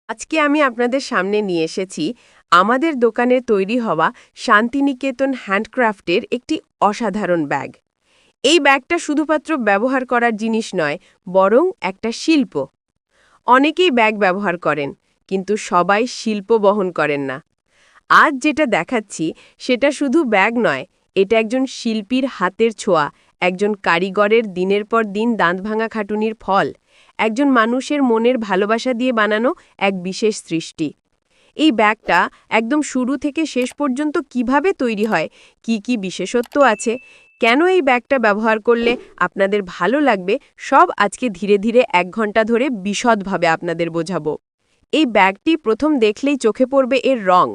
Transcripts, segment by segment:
আজকে আমি আপনাদের সামনে নিয়ে এসেছি আমাদের দোকানে তৈরি হওয়া শান্তিনিকেতন হ্যান্ডক্রাফটের একটি অসাধারণ ব্যাগ। এই ব্যাগটা শুধুমাত্র ব্যবহার করার জিনিস নয়, বরং একটা শিল্প। অনেকেই ব্যাগ ব্যবহার করেন, কিন্তু সবাই শিল্প বহন করেন না। আজ যেটা দেখাচ্ছি সেটা শুধু ব্যাগ নয়, এটা একজন শিল্পীর হাতের ছোঁয়া, একজন কারিগরের দিনের পর দিন দাঁতভাঙা খাটুনির ফল, একজন মানুষের মনের ভালোবাসা দিয়ে বানানো এক বিশেষ সৃষ্টি। এই ব্যাগটা একদম শুরু থেকে শেষ পর্যন্ত কিভাবে তৈরি হয়, কি বিশেষত্ব আছে, কেন এই ব্যাগটা ব্যবহার করলে আপনাদের ভালো লাগবে, সব আজকে ধীরে ধীরে 1 ঘন্টা ধরে বিশদভাবে আপনাদের বোঝাবো। এই ব্যাগটি প্রথম দেখলেই চোখে পড়বে এর রং।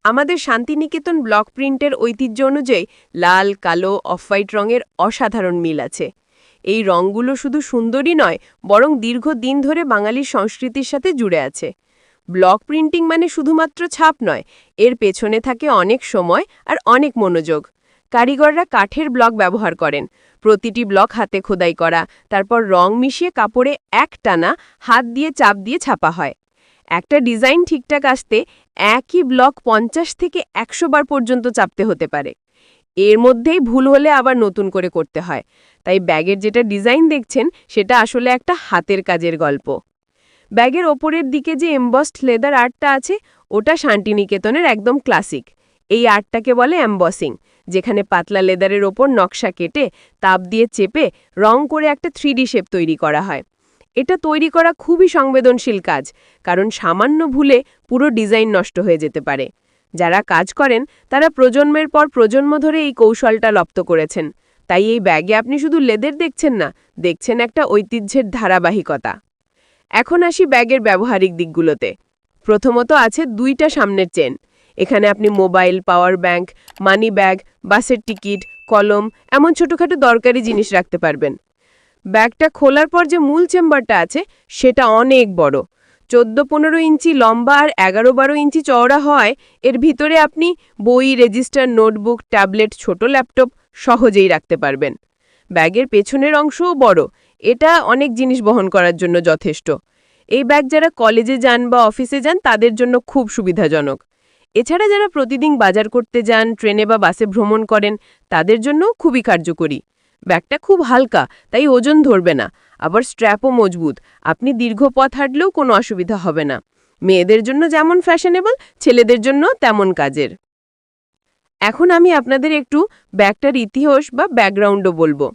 আমাদের শান্তিনিকেতন ব্লক প্রিন্টের ঐতিহ্য অনুযায়ী লাল, কালো, অফ হোয়াইট রঙের অসাধারণ মিল আছে। এই রঙগুলো শুধু সুন্দরই নয়, বরং দীর্ঘদিন ধরে বাঙালির সংস্কৃতির সাথে জুড়ে আছে। ব্লক প্রিন্টিং মানে শুধুমাত্র ছাপ নয়, এর পেছনে থাকে অনেক সময় আর অনেক মনোযোগ। কারিগররা কাঠের ব্লক ব্যবহার করেন, প্রতিটি ব্লক হাতে খোদাই করা, তারপর রং মিশিয়ে কাপড়ে একটানা হাত দিয়ে চাপ দিয়ে ছাপা হয়। একটা ডিজাইন ঠিকঠাক আসতে একই ব্লক 50 থেকে 100 বার পর্যন্ত চাপতে হতে পারে। এর মধ্যেই ভুল হলে আবার নতুন করে করতে হয়। তাই ব্যাগের যেটা ডিজাইন দেখছেন সেটা আসলে একটা হাতের কাজের গল্প। ব্যাগের ওপরের দিকে যে এমবসড লেদার আর্টটা আছে, ওটা শান্তিনিকেতনের একদম ক্লাসিক। এই আর্টটাকে বলে এমবসিং, যেখানে পাতলা লেদারের ওপর নকশা কেটে তাপ দিয়ে চেপে রং করে একটা 3D শেপ তৈরি করা হয়। এটা তৈরি করা খুবই সংবেদনশীল কাজ, কারণ সামান্য ভুলে পুরো ডিজাইন নষ্ট হয়ে যেতে পারে। যারা কাজ করেন তারা প্রজন্মের পর প্রজন্ম ধরে এই কৌশলটা রপ্ত করেছেন। তাই এই ব্যাগে আপনি শুধু লেদার দেখছেন না, দেখছেন একটা ঐতিহ্যের ধারাবাহিকতা। এখন আসি ব্যাগের ব্যবহারিক দিকগুলোতে। প্রথমত আছে 2টা সামনের চেন। এখানে আপনি mobile, power bank, money bag, বাসের টিকিট, কলম, এমন ছোটখাটো দরকারি জিনিস রাখতে পারবেন। ব্যাগটা খোলার পর যে মূল চেম্বারটা আছে সেটা অনেক বড়, 14-15 ইঞ্চি লম্বা আর 11-12 ইঞ্চি চওড়া হয়। এর ভিতরে আপনি বই, রেজিস্টার, নোটবুক, ট্যাবলেট, ছোট ল্যাপটপ সহজেই রাখতে পারবেন। ব্যাগের পেছনের অংশও বড়, এটা অনেক জিনিস বহন করার জন্য যথেষ্ট। এই ব্যাগ যারা কলেজে যান বা অফিসে যান তাদের জন্য খুব সুবিধাজনক। এছাড়া যারা প্রতিদিন বাজার করতে যান, ট্রেনে বা বাসে ভ্রমণ করেন, তাদের জন্য খুবই কার্যকরী। ব্যাগটা খুব হালকা, তাই ওজন ধরবে না, আবার স্ট্র্যাপও মজবুত। আপনি দীর্ঘ পথ হাঁটলেও কোনো অসুবিধা হবে না। মেয়েদের জন্য যেমন ফ্যাশনেবল, ছেলেদের জন্য তেমন কাজের। এখন আমি আপনাদের একটু ব্যাগটার ইতিহাস বা ব্যাকগ্রাউন্ডও বলবো।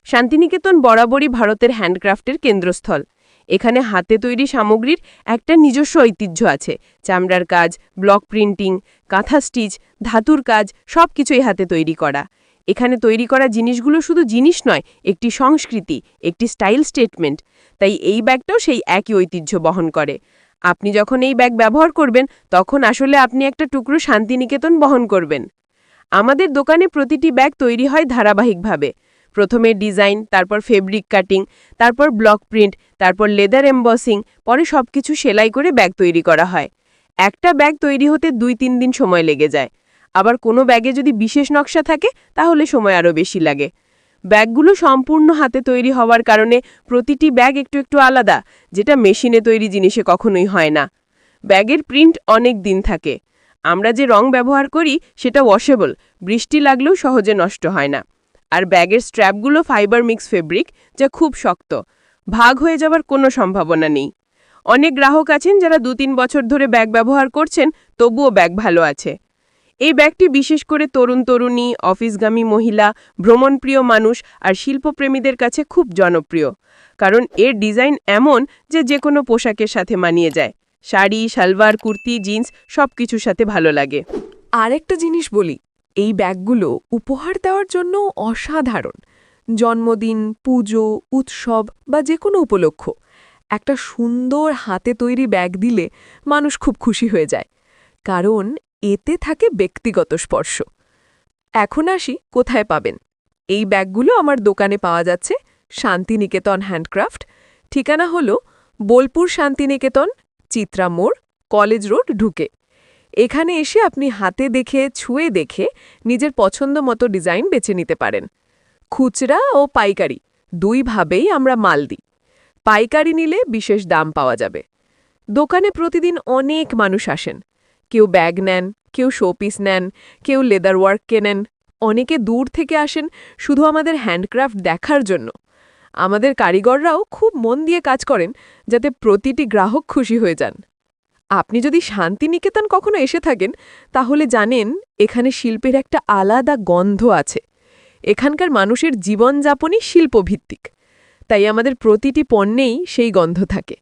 শান্তিনিকেতন বরাবরই ভারতের হ্যান্ডক্রাফটের কেন্দ্রস্থল। এখানে হাতে তৈরি সামগ্রীর একটা নিজস্ব ঐতিহ্য আছে। চামড়ার কাজ, ব্লক প্রিন্টিং, কাঁথা স্টিচ, ধাতুর কাজ, সবকিছুই হাতে তৈরি করা। এখানে তৈরি করা জিনিসগুলো শুধু জিনিস নয়, একটি সংস্কৃতি, একটি স্টাইল স্টেটমেন্ট। তাই এই ব্যাগটাও সেই একই ঐতিহ্য বহন করে। আপনি যখন এই ব্যাগ ব্যবহার করবেন, তখন আসলে আপনি একটা টুকরো শান্তিনিকেতন বহন করবেন। আমাদের দোকানে প্রতিটি ব্যাগ তৈরি হয় ধারাবাহিকভাবে। প্রথমে ডিজাইন, তারপর ফেব্রিক কাটিং, তারপর ব্লক প্রিন্ট, তারপর লেদার এমবসিং, পরে সবকিছু সেলাই করে ব্যাগ তৈরি করা হয়। একটা ব্যাগ তৈরি হতে 2-3 দিন সময় লেগে যায়। আবার কোনো ব্যাগে যদি বিশেষ নকশা থাকে তাহলে সময় আরও বেশি লাগে। ব্যাগগুলো সম্পূর্ণ হাতে তৈরি হওয়ার কারণে প্রতিটি ব্যাগ একটু একটু আলাদা, যেটা মেশিনে তৈরি জিনিসে কখনোই হয় না। ব্যাগের প্রিন্ট অনেক দিন থাকে। আমরা যে রং ব্যবহার করি সেটা ওয়াশেবল, বৃষ্টি লাগলেও সহজে নষ্ট হয় না। আর ব্যাগের স্ট্র্যাপগুলো ফাইবার মিক্স ফেব্রিক, যা খুব শক্ত, ভাগ হয়ে যাওয়ার কোনো সম্ভাবনা নেই। অনেক গ্রাহক আছেন যারা 2-3 বছর ধরে ব্যাগ ব্যবহার করছেন, তবুও ব্যাগ ভালো আছে। এই ব্যাগটি বিশেষ করে তরুণ তরুণী, অফিসগামী মহিলা, ভ্রমণপ্রিয় মানুষ আর শিল্পপ্রেমীদের কাছে খুব জনপ্রিয়। কারণ এর ডিজাইন এমন যে যে কোনো পোশাকের সাথে মানিয়ে যায়। শাড়ি, সালোয়ার, কুর্তি, জিন্স সবকিছুর সাথে ভালো লাগে। আরেকটা জিনিস বলি, এই ব্যাগগুলো উপহার দেওয়ার জন্য অসাধারণ। জন্মদিন, পুজো, উৎসব বা যে কোনো উপলক্ষ একটা সুন্দর হাতে তৈরি ব্যাগ দিলে মানুষ খুব খুশি হয়ে যায়, কারণ এতে থাকে ব্যক্তিগত স্পর্শ। এখন আসি কোথায় পাবেন। এই ব্যাগগুলো আমার দোকানে পাওয়া যাচ্ছে, শান্তিনিকেতন হ্যান্ডক্রাফট। ঠিকানা হলো বোলপুর শান্তিনিকেতন, চিত্রা মোড়, কলেজ রোড ঢুকে। এখানে এসে আপনি হাতে দেখে, ছুঁয়ে দেখে নিজের পছন্দ মতো ডিজাইন বেছে নিতে পারেন। খুচরা ও পাইকারি দুইভাবেই আমরা মাল দিই। পাইকারি নিলে বিশেষ দাম পাওয়া যাবে। দোকানে প্রতিদিন অনেক মানুষ আসেন। কেউ ব্যাগ নেন, কেউ শোপিস নেন, কেউ লেদার ওয়ার্ক কেনেন। অনেকে দূর থেকে আসেন শুধু আমাদের হ্যান্ডক্রাফট দেখার জন্য। আমাদের কারিগররাও খুব মন দিয়ে কাজ করেন যাতে প্রতিটি গ্রাহক খুশি হয়ে যান। আপনি যদি শান্তিনিকেতন কখনো এসে থাকেন তাহলে জানেন এখানে শিল্পের একটা আলাদা গন্ধ আছে। এখানকার মানুষের জীবনযাপনই শিল্পভিত্তিক, তাই আমাদের প্রতিটি পণ্যেই সেই গন্ধ থাকে।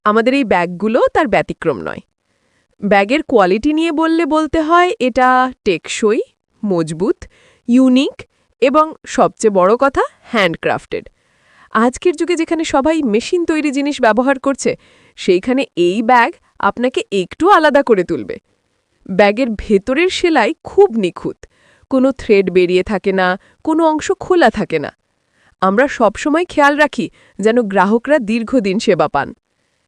আমাদের এই ব্যাগগুলো তার ব্যতিক্রম নয়। ব্যাগের কোয়ালিটি নিয়ে বলতে হয় এটা টেকসই, মজবুত, ইউনিক এবং সবচেয়ে বড় কথা হ্যান্ডক্রাফটেড। আজকের যুগে যেখানে সবাই মেশিন তৈরি জিনিস ব্যবহার করছে, সেইখানে এই ব্যাগ আপনাকে একটু আলাদা করে তুলবে। ব্যাগের ভেতরের সেলাই খুব নিখুঁত, কোনো থ্রেড বেরিয়ে থাকে না, কোনো অংশ খোলা থাকে না। আমরা সবসময় খেয়াল রাখি যেন গ্রাহকরা দীর্ঘদিন সেবা পান।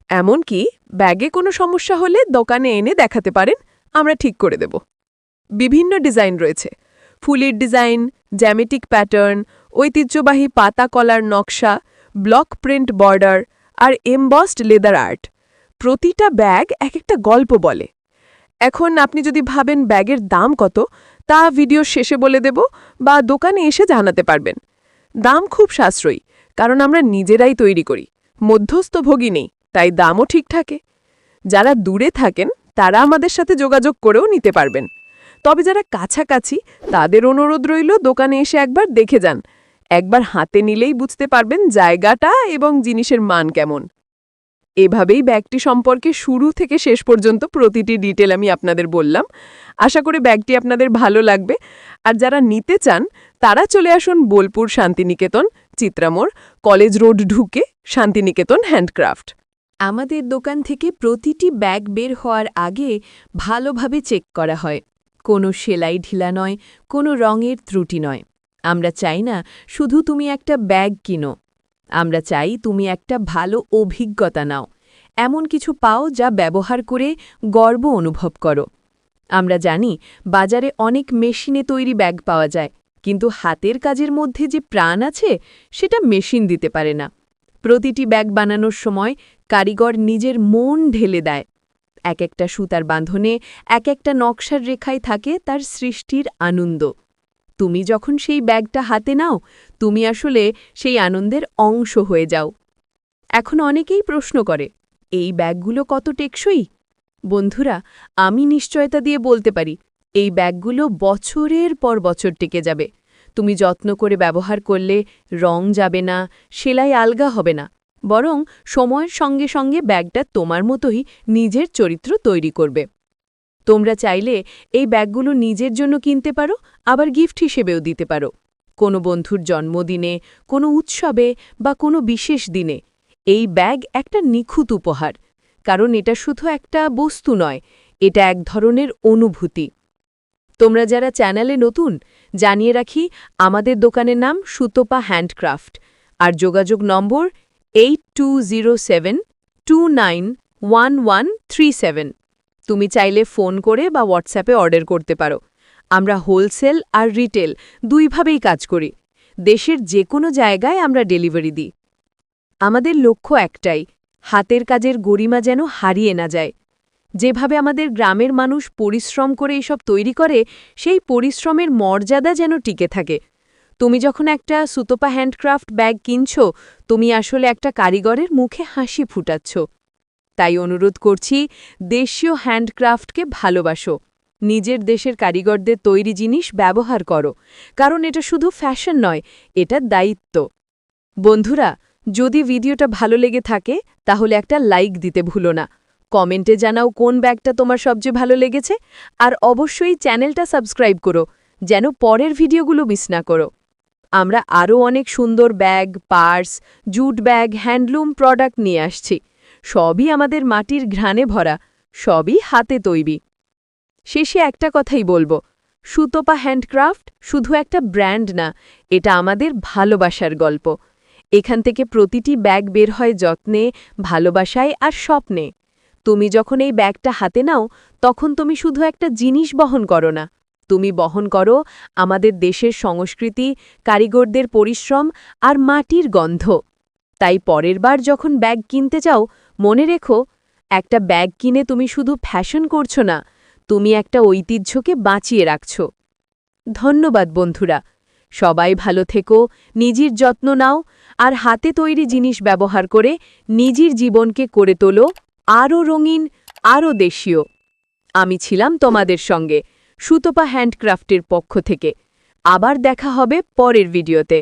এমনকি ব্যাগে কোনো সমস্যা হলে দোকানে এনে দেখাতে পারেন, আমরা ঠিক করে দেব। বিভিন্ন ডিজাইন রয়েছে, ফুলের ডিজাইন, জ্যামিতিক প্যাটার্ন, ঐতিহ্যবাহী পাতা কলার নকশা, ব্লক প্রিন্ট বর্ডার আর এমবসড লেদার আর্ট। প্রতিটা ব্যাগ এক একটা গল্প বলে। এখন আপনি যদি ভাবেন ব্যাগের দাম কত, তা ভিডিওর শেষে বলে দেব বা দোকানে এসে জানাতে পারবেন। দাম খুব সাশ্রয়ী, কারণ আমরা নিজেরাই তৈরি করি, মধ্যস্থভোগী নেই, তাই দামও ঠিক থাকে। যারা দূরে থাকেন তারা আমাদের সাথে যোগাযোগ করেও নিতে পারবেন। তবে যারা কাছাকাছি তাদের অনুরোধ রইল দোকানে এসে একবার দেখে যান। একবার হাতে নিলেই বুঝতে পারবেন জায়গাটা এবং জিনিসের মান কেমন। এভাবেই ব্যাগটি সম্পর্কে শুরু থেকে শেষ পর্যন্ত প্রতিটি ডিটেল আমি আপনাদের বললাম। আশা করি ব্যাগটি আপনাদের ভালো লাগবে। আর যারা নিতে চান তারা চলে আসুন বোলপুর শান্তিনিকেতন, চিত্রামোড়, কলেজ রোড ঢুকে শান্তিনিকেতন হ্যান্ডক্রাফট। আমাদের দোকান থেকে প্রতিটি ব্যাগ বের হওয়ার আগে ভালোভাবে চেক করা হয়। কোনো সেলাই ঢিলা নয়, কোনো রঙের ত্রুটি নয়। আমরা চাই না শুধু তুমি একটা ব্যাগ কিনো, আমরা চাই তুমি একটা ভালো অভিজ্ঞতা নাও, এমন কিছু পাও যা ব্যবহার করে গর্ব অনুভব করো। আমরা জানি বাজারে অনেক মেশিনে তৈরি ব্যাগ পাওয়া যায়, কিন্তু হাতের কাজের মধ্যে যে প্রাণ আছে সেটা মেশিন দিতে পারে না। প্রতিটি ব্যাগ বানানোর সময় কারিগর নিজের মন ঢেলে দেয়। এক একটা সুতার বাঁধনে, এক একটা নকশার রেখায় থাকে তার সৃষ্টির আনন্দ। তুমি যখন সেই ব্যাগটা হাতে নাও, তুমি আসলে সেই আনন্দের অংশ হয়ে যাও। এখন অনেকেই প্রশ্ন করে, এই ব্যাগগুলো কত টেকসই? বন্ধুরা, আমি নিশ্চয়তা দিয়ে বলতে পারি, এই ব্যাগগুলো বছরের পর বছর টিকে যাবে। তুমি যত্ন করে ব্যবহার করলে রং যাবে না, সেলাই আলগা হবে না, বরং সময়ের সঙ্গে সঙ্গে ব্যাগটা তোমার মতোই নিজের চরিত্র তৈরি করবে। তোমরা চাইলে এই ব্যাগগুলো নিজের জন্য কিনতে পারো, আবার গিফট হিসেবেও দিতে পারো। কোনো বন্ধুর জন্মদিনে, কোনো উৎসবে বা কোনো বিশেষ দিনে এই ব্যাগ একটা নিখুঁত উপহার, কারণ এটা শুধু একটা বস্তু নয়, এটা এক ধরনের অনুভূতি। তোমরা যারা চ্যানেলে নতুন, জানিয়ে রাখি আমাদের দোকানের নাম সুতপা হ্যান্ডক্রাফট, আর যোগাযোগ নম্বর 8207291137। তুমি চাইলে ফোন করে বা হোয়াটসঅ্যাপে অর্ডার করতে পারো। আমরা হোলসেল আর রিটেল দুইভাবেই কাজ করি। দেশের যে কোনো জায়গায় আমরা ডেলিভারি দিই। আমাদের লক্ষ্য একটাই, হাতের কাজের গরিমা যেন হারিয়ে না যায়। যেভাবে আমাদের গ্রামের মানুষ পরিশ্রম করে এসব তৈরি করে, সেই পরিশ্রমের মর্যাদা যেন টিকে থাকে। তুমি যখন একটা সুতপা হ্যান্ডক্রাফট ব্যাগ কিনছো, তুমি আসলে একটা কারিগরের মুখে হাসি ফুটাচ্ছ। তাই অনুরোধ করছি, দেশীয় হ্যান্ডক্রাফটকে ভালোবাসো। নিজের দেশের কারিগরদের তৈরি জিনিস ব্যবহার করো, কারণ এটা শুধু ফ্যাশন নয়, এটা দায়িত্ব। বন্ধুরা, যদি ভিডিওটা ভালো লেগে থাকে তাহলে একটা লাইক দিতে ভুলো না। কমেন্টে জানাও কোন ব্যাগটা তোমার সবচেয়ে ভালো লেগেছে, আর অবশ্যই চ্যানেলটা সাবস্ক্রাইব করো যেন পরের ভিডিওগুলো মিস না করো। আমরা আরও অনেক সুন্দর bag, purse, jute bag, handloom product নিয়ে আসছি। সবই আমাদের মাটির ঘ্রাণে ভরা, সবই হাতে তৈরি। শেষে একটা কথাই বলবো, সুতপা হ্যান্ডক্রাফট শুধু একটা ব্র্যান্ড না, এটা আমাদের ভালোবাসার গল্প। এখান থেকে প্রতিটি ব্যাগ বের হয় যত্নে, ভালোবাসায় আর স্বপ্নে। তুমি যখন এই ব্যাগটা হাতে নাও, তখন তুমি শুধু একটা জিনিস বহন করো না, তুমি বহন করো আমাদের দেশের সংস্কৃতি, কারিগরদের পরিশ্রম আর মাটির গন্ধ। তাই পরের বার যখন ব্যাগ কিনতে চাও, মনে রেখো, একটা ব্যাগ কিনে তুমি শুধু ফ্যাশন করছো না, তুমি একটা ঐতিহ্যকে বাঁচিয়ে রাখছো। ধন্যবাদ বন্ধুরা, সবাই ভালো থেকো, নিজের যত্ন নাও আর হাতে তৈরি জিনিস ব্যবহার করে নিজের জীবনকে করে তোলো আরও রঙিন, আরও দেশীয়। আমি ছিলাম তোমাদের সঙ্গে সুতপা হ্যান্ডক্রাফটের পক্ষ থেকে। আবার দেখা হবে পরের ভিডিওতে।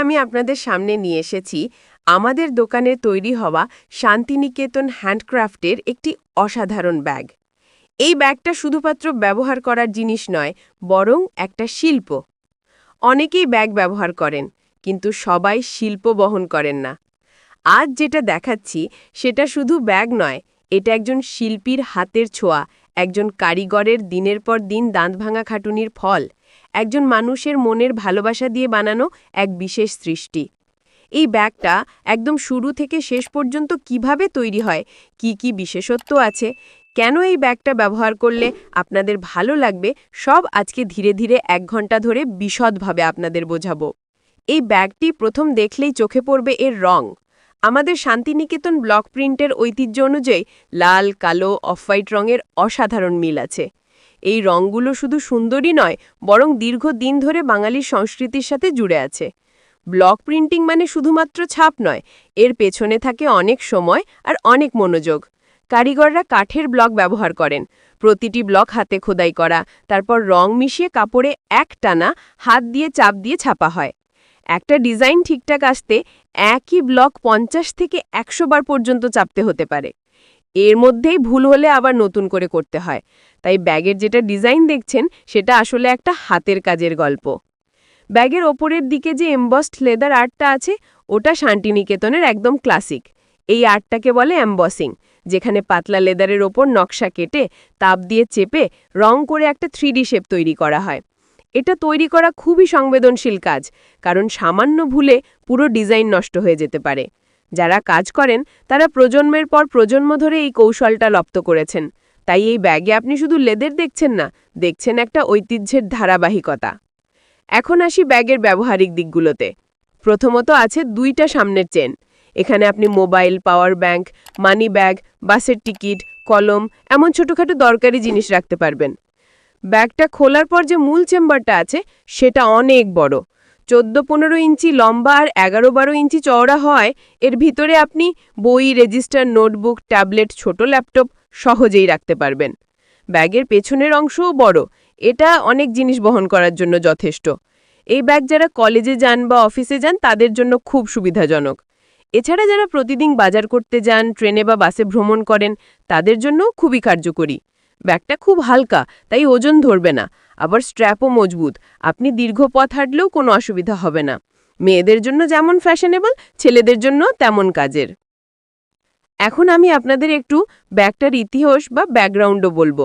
আমি আপনাদের সামনে নিয়ে এসেছি আমাদের দোকানে তৈরি হওয়া শান্তিনিকেতন হ্যান্ডক্রাফটের একটি অসাধারণ ব্যাগ। এই ব্যাগটা শুধুমাত্র ব্যবহার করার জিনিস নয়, বরং একটা শিল্প। অনেকেই ব্যাগ ব্যবহার করেন, কিন্তু সবাই শিল্প বহন করেন না। আজ যেটা দেখাচ্ছি সেটা শুধু ব্যাগ নয়, এটা একজন শিল্পীর হাতের ছোঁয়া, একজন কারিগরের দিনের পর দিন দাঁতভাঙা খাটুনির ফল, একজন মানুষের মনের ভালোবাসা দিয়ে বানানো এক বিশেষ সৃষ্টি। এই ব্যাগটা একদম শুরু থেকে শেষ পর্যন্ত কিভাবে তৈরি হয়, কি কি বিশেষত্ব আছে, কেন এই ব্যাগটা ব্যবহার করলে আপনাদের ভালো লাগবে, সব আজকে ধীরে ধীরে 1 ঘন্টা ধরে বিশদভাবে আপনাদের বোঝাবো। এই ব্যাগটি প্রথম দেখলেই চোখে পড়বে এর রং। আমাদের শান্তিনিকেতন ব্লক প্রিন্টের ঐতিহ্য অনুযায়ী লাল, কালো, অফ হোয়াইট রঙের অসাধারণ মিল আছে। এই রঙগুলো শুধু সুন্দরই নয়, বরং দীর্ঘদিন ধরে বাঙালির সংস্কৃতির সাথে জুড়ে আছে। ব্লক প্রিন্টিং মানে শুধুমাত্র ছাপ নয়, এর পেছনে থাকে অনেক সময় আর অনেক মনোযোগ। কারিগররা কাঠের ব্লক ব্যবহার করেন, প্রতিটি ব্লক হাতে খোদাই করা, তারপর রং মিশিয়ে কাপড়ে একটানা হাত দিয়ে চাপ দিয়ে ছাপা হয়। একটা ডিজাইন ঠিকঠাক আসতে একই ব্লক 50 থেকে 100 বার পর্যন্ত চাপতে হতে পারে। এর মধ্যেই ভুল হলে আবার নতুন করে করতে হয়। তাই ব্যাগের যেটা ডিজাইন দেখছেন সেটা আসলে একটা হাতের কাজের গল্প। ব্যাগের ওপরের দিকে যে এমবসড লেদার আর্টটা আছে, ওটা শান্তিনিকেতনের একদম ক্লাসিক। এই আর্টটাকে বলে এমবসিং, যেখানে পাতলা লেদারের ওপর নকশা কেটে তাপ দিয়ে চেপে রং করে একটা 3D শেপ তৈরি করা হয়। এটা তৈরি করা খুবই সংবেদনশীল কাজ, কারণ সামান্য ভুলে পুরো ডিজাইন নষ্ট হয়ে যেতে পারে। যারা কাজ করেন তারা প্রজন্মের পর প্রজন্ম ধরে এই কৌশলটা লপ্ত করেছেন। তাই এই ব্যাগে আপনি শুধু লেদার দেখছেন না, দেখছেন একটা ঐতিহ্যের ধারাবাহিকতা। এখন আসি ব্যাগের ব্যবহারিক দিকগুলোতে। প্রথমত আছে 2টা সামনের চেন। এখানে আপনি mobile, power bank, money bag, বাসের টিকিট, কলম, এমন ছোটখাটো দরকারি জিনিস রাখতে পারবেন। ব্যাগটা খোলার পর যে মূল চেম্বারটা আছে সেটা অনেক বড়, 14-15 ইঞ্চি লম্বা আর 11-12 ইঞ্চি চওড়া হয়। এর ভিতরে আপনি বই, রেজিস্টার, নোটবুক, ট্যাবলেট, ছোট ল্যাপটপ সহজেই রাখতে পারবেন। ব্যাগের পেছনের অংশও বড়, এটা অনেক জিনিস বহন করার জন্য যথেষ্ট। এই ব্যাগ যারা কলেজে যান বা অফিসে যান তাদের জন্য খুব সুবিধাজনক। এছাড়া যারা প্রতিদিন বাজার করতে যান, ট্রেনে বা বাসে ভ্রমণ করেন, তাদের জন্য খুবই কার্যকরী। ব্যাগটা খুব হালকা, তাই ওজন ধরবে না, আবার স্ট্র্যাপও মজবুত। আপনি দীর্ঘ পথ হাঁটলেও কোনো অসুবিধা হবে না। মেয়েদের জন্য যেমন ফ্যাশনেবল, ছেলেদের জন্য তেমন কাজের। এখন আমি আপনাদের একটু ব্যাগটার ইতিহাস বা ব্যাকগ্রাউন্ডও বলবো।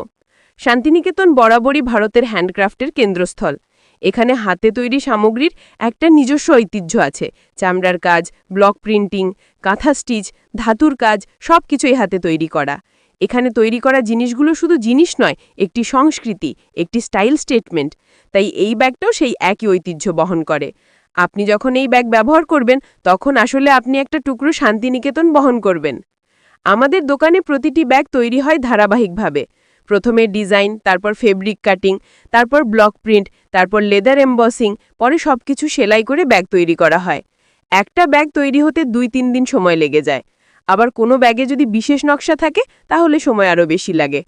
শান্তিনিকেতন বরাবরই ভারতের হ্যান্ডক্রাফটের কেন্দ্রস্থল। এখানে হাতে তৈরি সামগ্রীর একটা নিজস্ব ঐতিহ্য আছে। চামড়ার কাজ, ব্লক প্রিন্টিং, কাঁথা স্টিচ, ধাতুর কাজ, সবকিছুই হাতে তৈরি করা। এখানে তৈরি করা জিনিসগুলো শুধু জিনিস নয়, একটি সংস্কৃতি, একটি স্টাইল স্টেটমেন্ট। তাই এই ব্যাগটাও সেই একই ঐতিহ্য বহন করে। আপনি যখন এই ব্যাগ ব্যবহার করবেন, তখন আসলে আপনি একটা টুকরো শান্তিনিকেতন বহন করবেন। আমাদের দোকানে প্রতিটি ব্যাগ তৈরি হয় ধারাবাহিকভাবে। প্রথমে ডিজাইন, তারপর ফেব্রিক কাটিং, তারপর ব্লক প্রিন্ট, তারপর লেদার এমবসিং, পরে সবকিছু সেলাই করে ব্যাগ তৈরি করা হয়। একটা ব্যাগ তৈরি হতে 2-3 দিন সময় লেগে যায়। আবার কোনো ব্যাগে যদি বিশেষ নকশা থাকে তাহলে সময় আরও বেশি লাগে।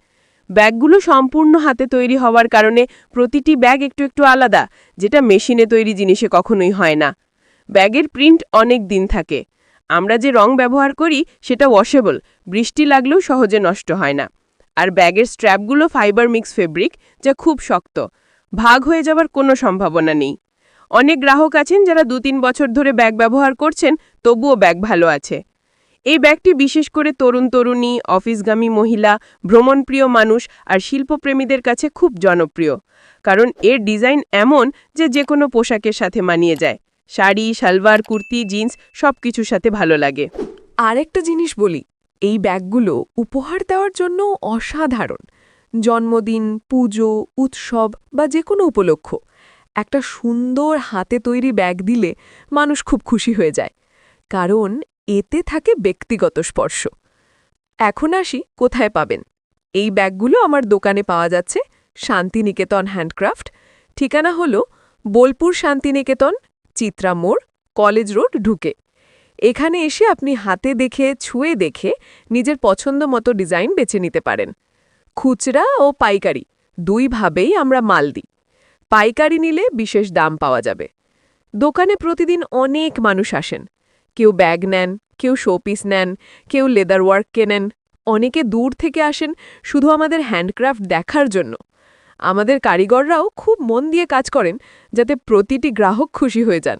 ব্যাগগুলো সম্পূর্ণ হাতে তৈরি হওয়ার কারণে প্রতিটি ব্যাগ একটু একটু আলাদা, যেটা মেশিনে তৈরি জিনিসে কখনোই হয় না। ব্যাগের প্রিন্ট অনেক দিন থাকে। আমরা যে রং ব্যবহার করি সেটা ওয়াশেবল, বৃষ্টি লাগলেও সহজে নষ্ট হয় না। আর ব্যাগের স্ট্র্যাপগুলো ফাইবার মিক্স ফেব্রিক, যা খুব শক্ত, ভাগ হয়ে যাবার কোনো সম্ভাবনা নেই। অনেক গ্রাহক আছেন যারা 2-3 বছর ধরে ব্যাগ ব্যবহার করছেন, তবুও ব্যাগ ভালো আছে। এই ব্যাগটি বিশেষ করে তরুণ তরুণী, অফিসগামী মহিলা, ভ্রমণপ্রিয় মানুষ আর শিল্পপ্রেমীদের কাছে খুব জনপ্রিয়, কারণ এর ডিজাইন এমন যে যে কোনো পোশাকের সাথে মানিয়ে যায়। শাড়ি, সালোয়ার, কুর্তি, জিন্স সবকিছুর সাথে ভালো লাগে। আরেকটা জিনিস বলি, এই ব্যাগগুলো উপহার দেওয়ার জন্য অসাধারণ। জন্মদিন, পুজো, উৎসব বা যে কোনো উপলক্ষ একটা সুন্দর হাতে তৈরি ব্যাগ দিলে মানুষ খুব খুশি হয়ে যায়, কারণ এতে থাকে ব্যক্তিগত স্পর্শ। এখন আসি কোথায় পাবেন। এই ব্যাগগুলো আমার দোকানে পাওয়া যাচ্ছে শান্তিনিকেতন হ্যান্ডক্রাফট। ঠিকানা হলো বোলপুর শান্তিনিকেতন, চিত্রা মোড়, কলেজ রোড ঢুকে। এখানে এসে আপনি হাতে দেখে, ছুঁয়ে দেখে নিজের পছন্দ মতো ডিজাইন বেছে নিতে পারেন। খুচরা ও পাইকারি দুইভাবেই আমরা মাল দিই। পাইকারি নিলে বিশেষ দাম পাওয়া যাবে। দোকানে প্রতিদিন অনেক মানুষ আসেন। কেউ ব্যাগ নেন, কেউ শোপিস নেন, কেউ লেদার ওয়ার্ক কেনেন। অনেকে দূর থেকে আসেন শুধু আমাদের হ্যান্ডক্রাফট দেখার জন্য। আমাদের কারিগররাও খুব মন দিয়ে কাজ করেন যাতে প্রতিটি গ্রাহক খুশি হয়ে যান।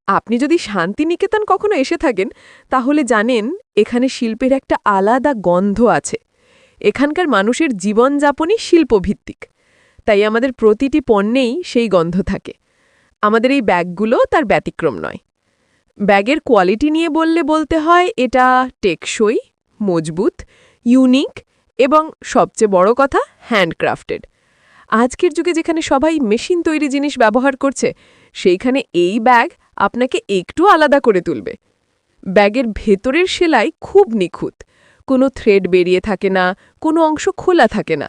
আপনি যদি শান্তিনিকেতন কখনো এসে থাকেন তাহলে জানেন এখানে শিল্পের একটা আলাদা গন্ধ আছে। এখানকার মানুষের জীবনযাপনই শিল্পভিত্তিক, তাই আমাদের প্রতিটি পণ্যেই সেই গন্ধ থাকে। আমাদের এই ব্যাগগুলো তার ব্যতিক্রম নয়। ব্যাগের কোয়ালিটি নিয়ে বলতে হয় এটা টেকসই, মজবুত, ইউনিক এবং সবচেয়ে বড় কথা হ্যান্ডক্রাফটেড। আজকের যুগে যেখানে সবাই মেশিন তৈরি জিনিস ব্যবহার করছে, সেইখানে এই ব্যাগ আপনাকে একটু আলাদা করে তুলবে। ব্যাগের ভেতরের সেলাই খুব নিখুঁত, কোনো থ্রেড বেরিয়ে থাকে না, কোনো অংশ খোলা থাকে না।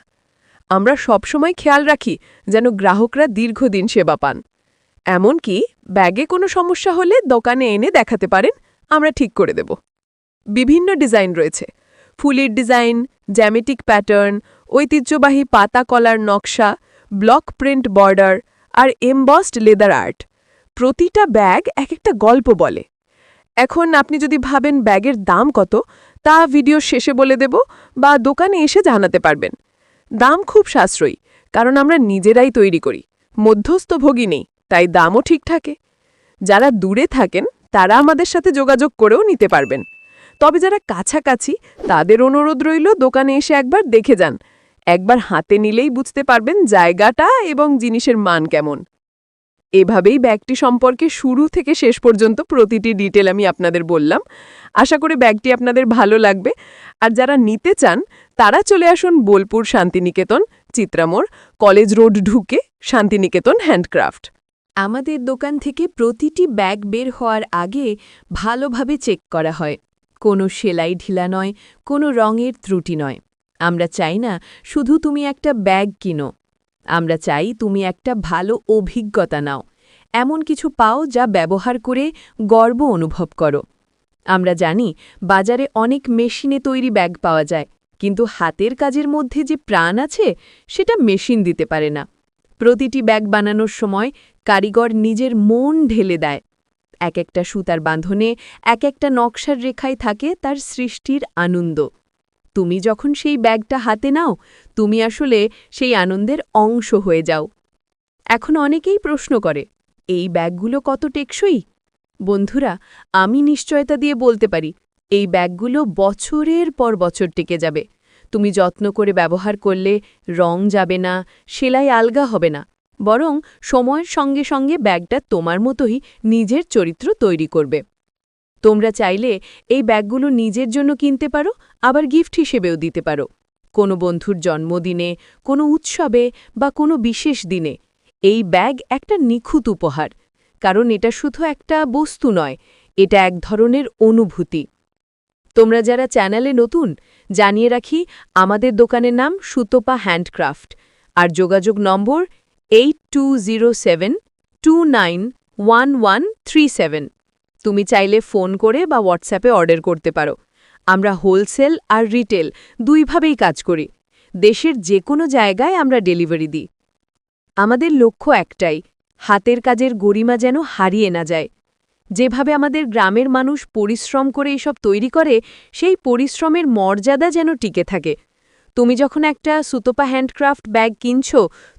আমরা সবসময় খেয়াল রাখি যেন গ্রাহকরা দীর্ঘদিন সেবা পান। এমনকি ব্যাগে কোনো সমস্যা হলে দোকানে এনে দেখাতে পারেন, আমরা ঠিক করে দেব। বিভিন্ন ডিজাইন রয়েছে, ফুলের ডিজাইন, জ্যামিটিক প্যাটার্ন, ঐতিহ্যবাহী পাতা কলার নকশা, ব্লক প্রিন্ট বর্ডার আর এমবসড লেদার আর্ট। প্রতিটা ব্যাগ এক একটা গল্প বলে। এখন আপনি যদি ভাবেন ব্যাগের দাম কত, তা ভিডিওর শেষে বলে দেব বা দোকানে এসে জানাতে পারবেন। দাম খুব সাশ্রয়ী, কারণ আমরা নিজেরাই তৈরি করি, মধ্যস্থভোগী নেই, তাই দামও ঠিক থাকে। যারা দূরে থাকেন তারা আমাদের সাথে যোগাযোগ করেও নিতে পারবেন। তবে যারা কাছাকাছি তাদের অনুরোধ রইল দোকানে এসে একবার দেখে যান। একবার হাতে নিলেই বুঝতে পারবেন জায়গাটা এবং জিনিসের মান কেমন। এভাবেই ব্যাগটি সম্পর্কে শুরু থেকে শেষ পর্যন্ত প্রতিটি ডিটেল আমি আপনাদের বললাম। আশা করি ব্যাগটি আপনাদের ভালো লাগবে। আর যারা নিতে চান তারা চলে আসুন বোলপুর শান্তিনিকেতন, চিত্রামোড়, কলেজ রোড ঢুকে শান্তিনিকেতন হ্যান্ডক্রাফট। আমাদের দোকান থেকে প্রতিটি ব্যাগ বের হওয়ার আগে ভালোভাবে চেক করা হয়। কোনো সেলাই ঢিলা নয়, কোনো রঙের ত্রুটি নয়। আমরা চাই না শুধু তুমি একটা ব্যাগ কিনো, আমরা চাই তুমি একটা ভালো অভিজ্ঞতা নাও, এমন কিছু পাও যা ব্যবহার করে গর্ব অনুভব করো। আমরা জানি বাজারে অনেক মেশিনে তৈরি ব্যাগ পাওয়া যায়, কিন্তু হাতের কাজের মধ্যে যে প্রাণ আছে সেটা মেশিন দিতে পারে না। প্রতিটি ব্যাগ বানানোর সময় কারিগর নিজের মন ঢেলে দেয়। এক একটা সুতার বাঁধনে, এক একটা নকশার রেখায় থাকে তার সৃষ্টির আনন্দ। তুমি যখন সেই ব্যাগটা হাতে নাও, তুমি আসলে সেই আনন্দের অংশ হয়ে যাও। এখন অনেকেই প্রশ্ন করে, এই ব্যাগগুলো কত টেকসই? বন্ধুরা, আমি নিশ্চয়তা দিয়ে বলতে পারি, এই ব্যাগগুলো বছরের পর বছর টিকে যাবে। তুমি যত্ন করে ব্যবহার করলে রং যাবে না, সেলাই আলগা হবে না, বরং সময়ের সঙ্গে সঙ্গে ব্যাগটা তোমার মতোই নিজের চরিত্র তৈরি করবে। তোমরা চাইলে এই ব্যাগগুলো নিজের জন্য কিনতে পারো, আবার গিফট হিসেবেও দিতে পারো। কোনো বন্ধুর জন্মদিনে, কোনো উৎসবে বা কোনো বিশেষ দিনে এই ব্যাগ একটা নিখুঁত উপহার, কারণ এটা শুধু একটা বস্তু নয়, এটা এক ধরনের অনুভূতি। তোমরা যারা চ্যানেলে নতুন, জানিয়ে রাখি আমাদের দোকানের নাম সুতোপা হ্যান্ডক্রাফট, আর যোগাযোগ নম্বর 8207291137। তুমি চাইলে ফোন করে বা হোয়াটসঅ্যাপে অর্ডার করতে পারো। আমরা হোলসেল আর রিটেল দুইভাবেই কাজ করি। দেশের যে কোনো জায়গায় আমরা ডেলিভারি দিই। আমাদের লক্ষ্য একটাই, হাতের কাজের গরিমা যেন হারিয়ে না যায়। যেভাবে আমাদের গ্রামের মানুষ পরিশ্রম করে এসব তৈরি করে, সেই পরিশ্রমের মর্যাদা যেন টিকে থাকে। তুমি যখন একটা সুতোপা হ্যান্ডক্রাফট ব্যাগ কিনছ,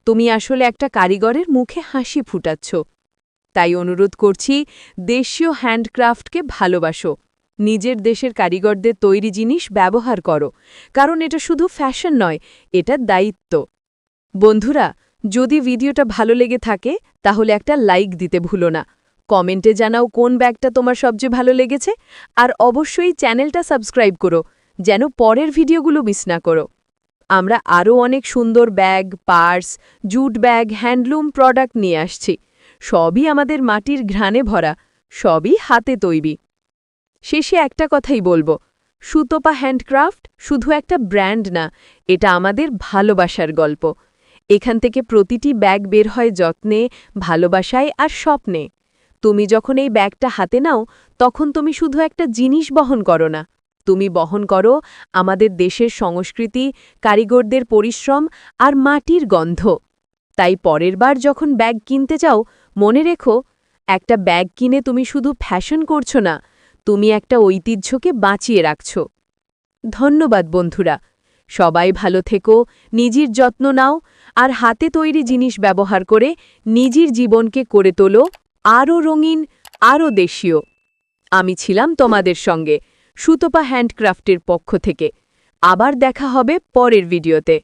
তুমি আসলে একটা কারিগরের মুখে হাসি ফুটাচ্ছ। তাই অনুরোধ করছি, দেশীয় হ্যান্ডক্রাফটকে ভালোবাসো, নিজের দেশের কারিগরদের তৈরি জিনিস ব্যবহার করো, কারণ এটা শুধু ফ্যাশন নয়, এটা দায়িত্ব। বন্ধুরা, যদি ভিডিওটা ভালো লেগে থাকে তাহলে একটা লাইক দিতে ভুলো না। কমেন্টে জানাও কোন ব্যাগটা তোমার সবচেয়ে ভালো লেগেছে, আর অবশ্যই চ্যানেলটা সাবস্ক্রাইব করো যেন পরের ভিডিওগুলো মিস না করো। আমরা আরও অনেক সুন্দর bag, purse, jute bag, handloom product নিয়ে আসছি। সবই আমাদের মাটির ঘ্রাণে ভরা, সবই হাতে তৈরি। শেষে একটা কথাই বলবো, সুতোপা হ্যান্ডক্রাফট শুধু একটা ব্র্যান্ড না, এটা আমাদের ভালোবাসার গল্প। এখান থেকে প্রতিটি ব্যাগ বের হয় যত্নে, ভালোবাসায় আর স্বপ্নে। তুমি যখন এই ব্যাগটা হাতে নাও, তখন তুমি শুধু একটা জিনিস বহন করো না, তুমি বহন করো আমাদের দেশের সংস্কৃতি, কারিগরদের পরিশ্রম আর মাটির গন্ধ। তাই পরের বার যখন ব্যাগ কিনতে চাও, মনে রেখো, একটা ব্যাগ কিনে তুমি শুধু ফ্যাশন করছো না, তুমি একটা ঐতিহ্যকে বাঁচিয়ে রাখছো। ধন্যবাদ বন্ধুরা, সবাই ভালো থেকো, নিজের যত্ন নাও আর হাতে তৈরি জিনিস ব্যবহার করে নিজের জীবনকে করে তোলো আরও রঙিন, আরও দেশীয়। আমি ছিলাম তোমাদের সঙ্গে সুতপা হ্যান্ডক্রাফটের পক্ষ থেকে। আবার দেখা হবে পরের ভিডিওতে।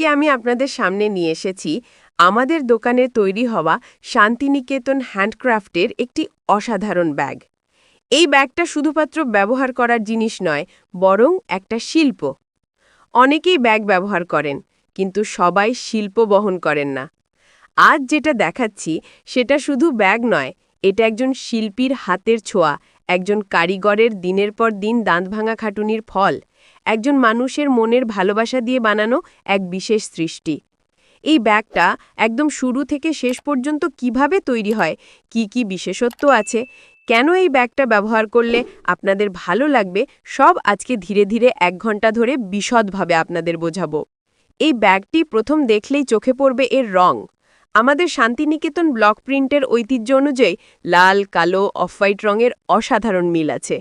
আমি আপনাদের সামনে নিয়ে এসেছি আমাদের দোকানে তৈরি হওয়া শান্তিনিকেতন হ্যান্ডক্রাফটের একটি অসাধারণ ব্যাগ। এই ব্যাগটা শুধুমাত্র ব্যবহার করার জিনিস নয়, বরং একটা শিল্প। অনেকেই ব্যাগ ব্যবহার করেন, কিন্তু সবাই শিল্প বহন করেন না। আজ যেটা দেখাচ্ছি সেটা শুধু ব্যাগ নয়, এটা একজন শিল্পীর হাতের ছোঁয়া, একজন কারিগরের দিনের পর দিন দাঁতভাঙা খাটুনির ফল, একজন মানুষের মনের ভালোবাসা দিয়ে বানানো এক বিশেষ সৃষ্টি। এই ব্যাগটা একদম শুরু থেকে শেষ পর্যন্ত কিভাবে তৈরি হয়, কি বিশেষত্ব আছে, কেন এই ব্যাগটা ব্যবহার করলে আপনাদের ভালো লাগবে, সব আজকে ধীরে ধীরে 1 ঘন্টা ধরে বিশদভাবে আপনাদের বোঝাবো। এই ব্যাগটি প্রথম দেখলেই চোখে পড়বে এর রং। আমাদের শান্তিনিকেতন ব্লক প্রিন্টের ঐতিহ্য অনুযায়ী লাল, কালো, অফ হোয়াইট রঙের অসাধারণ মিল আছে।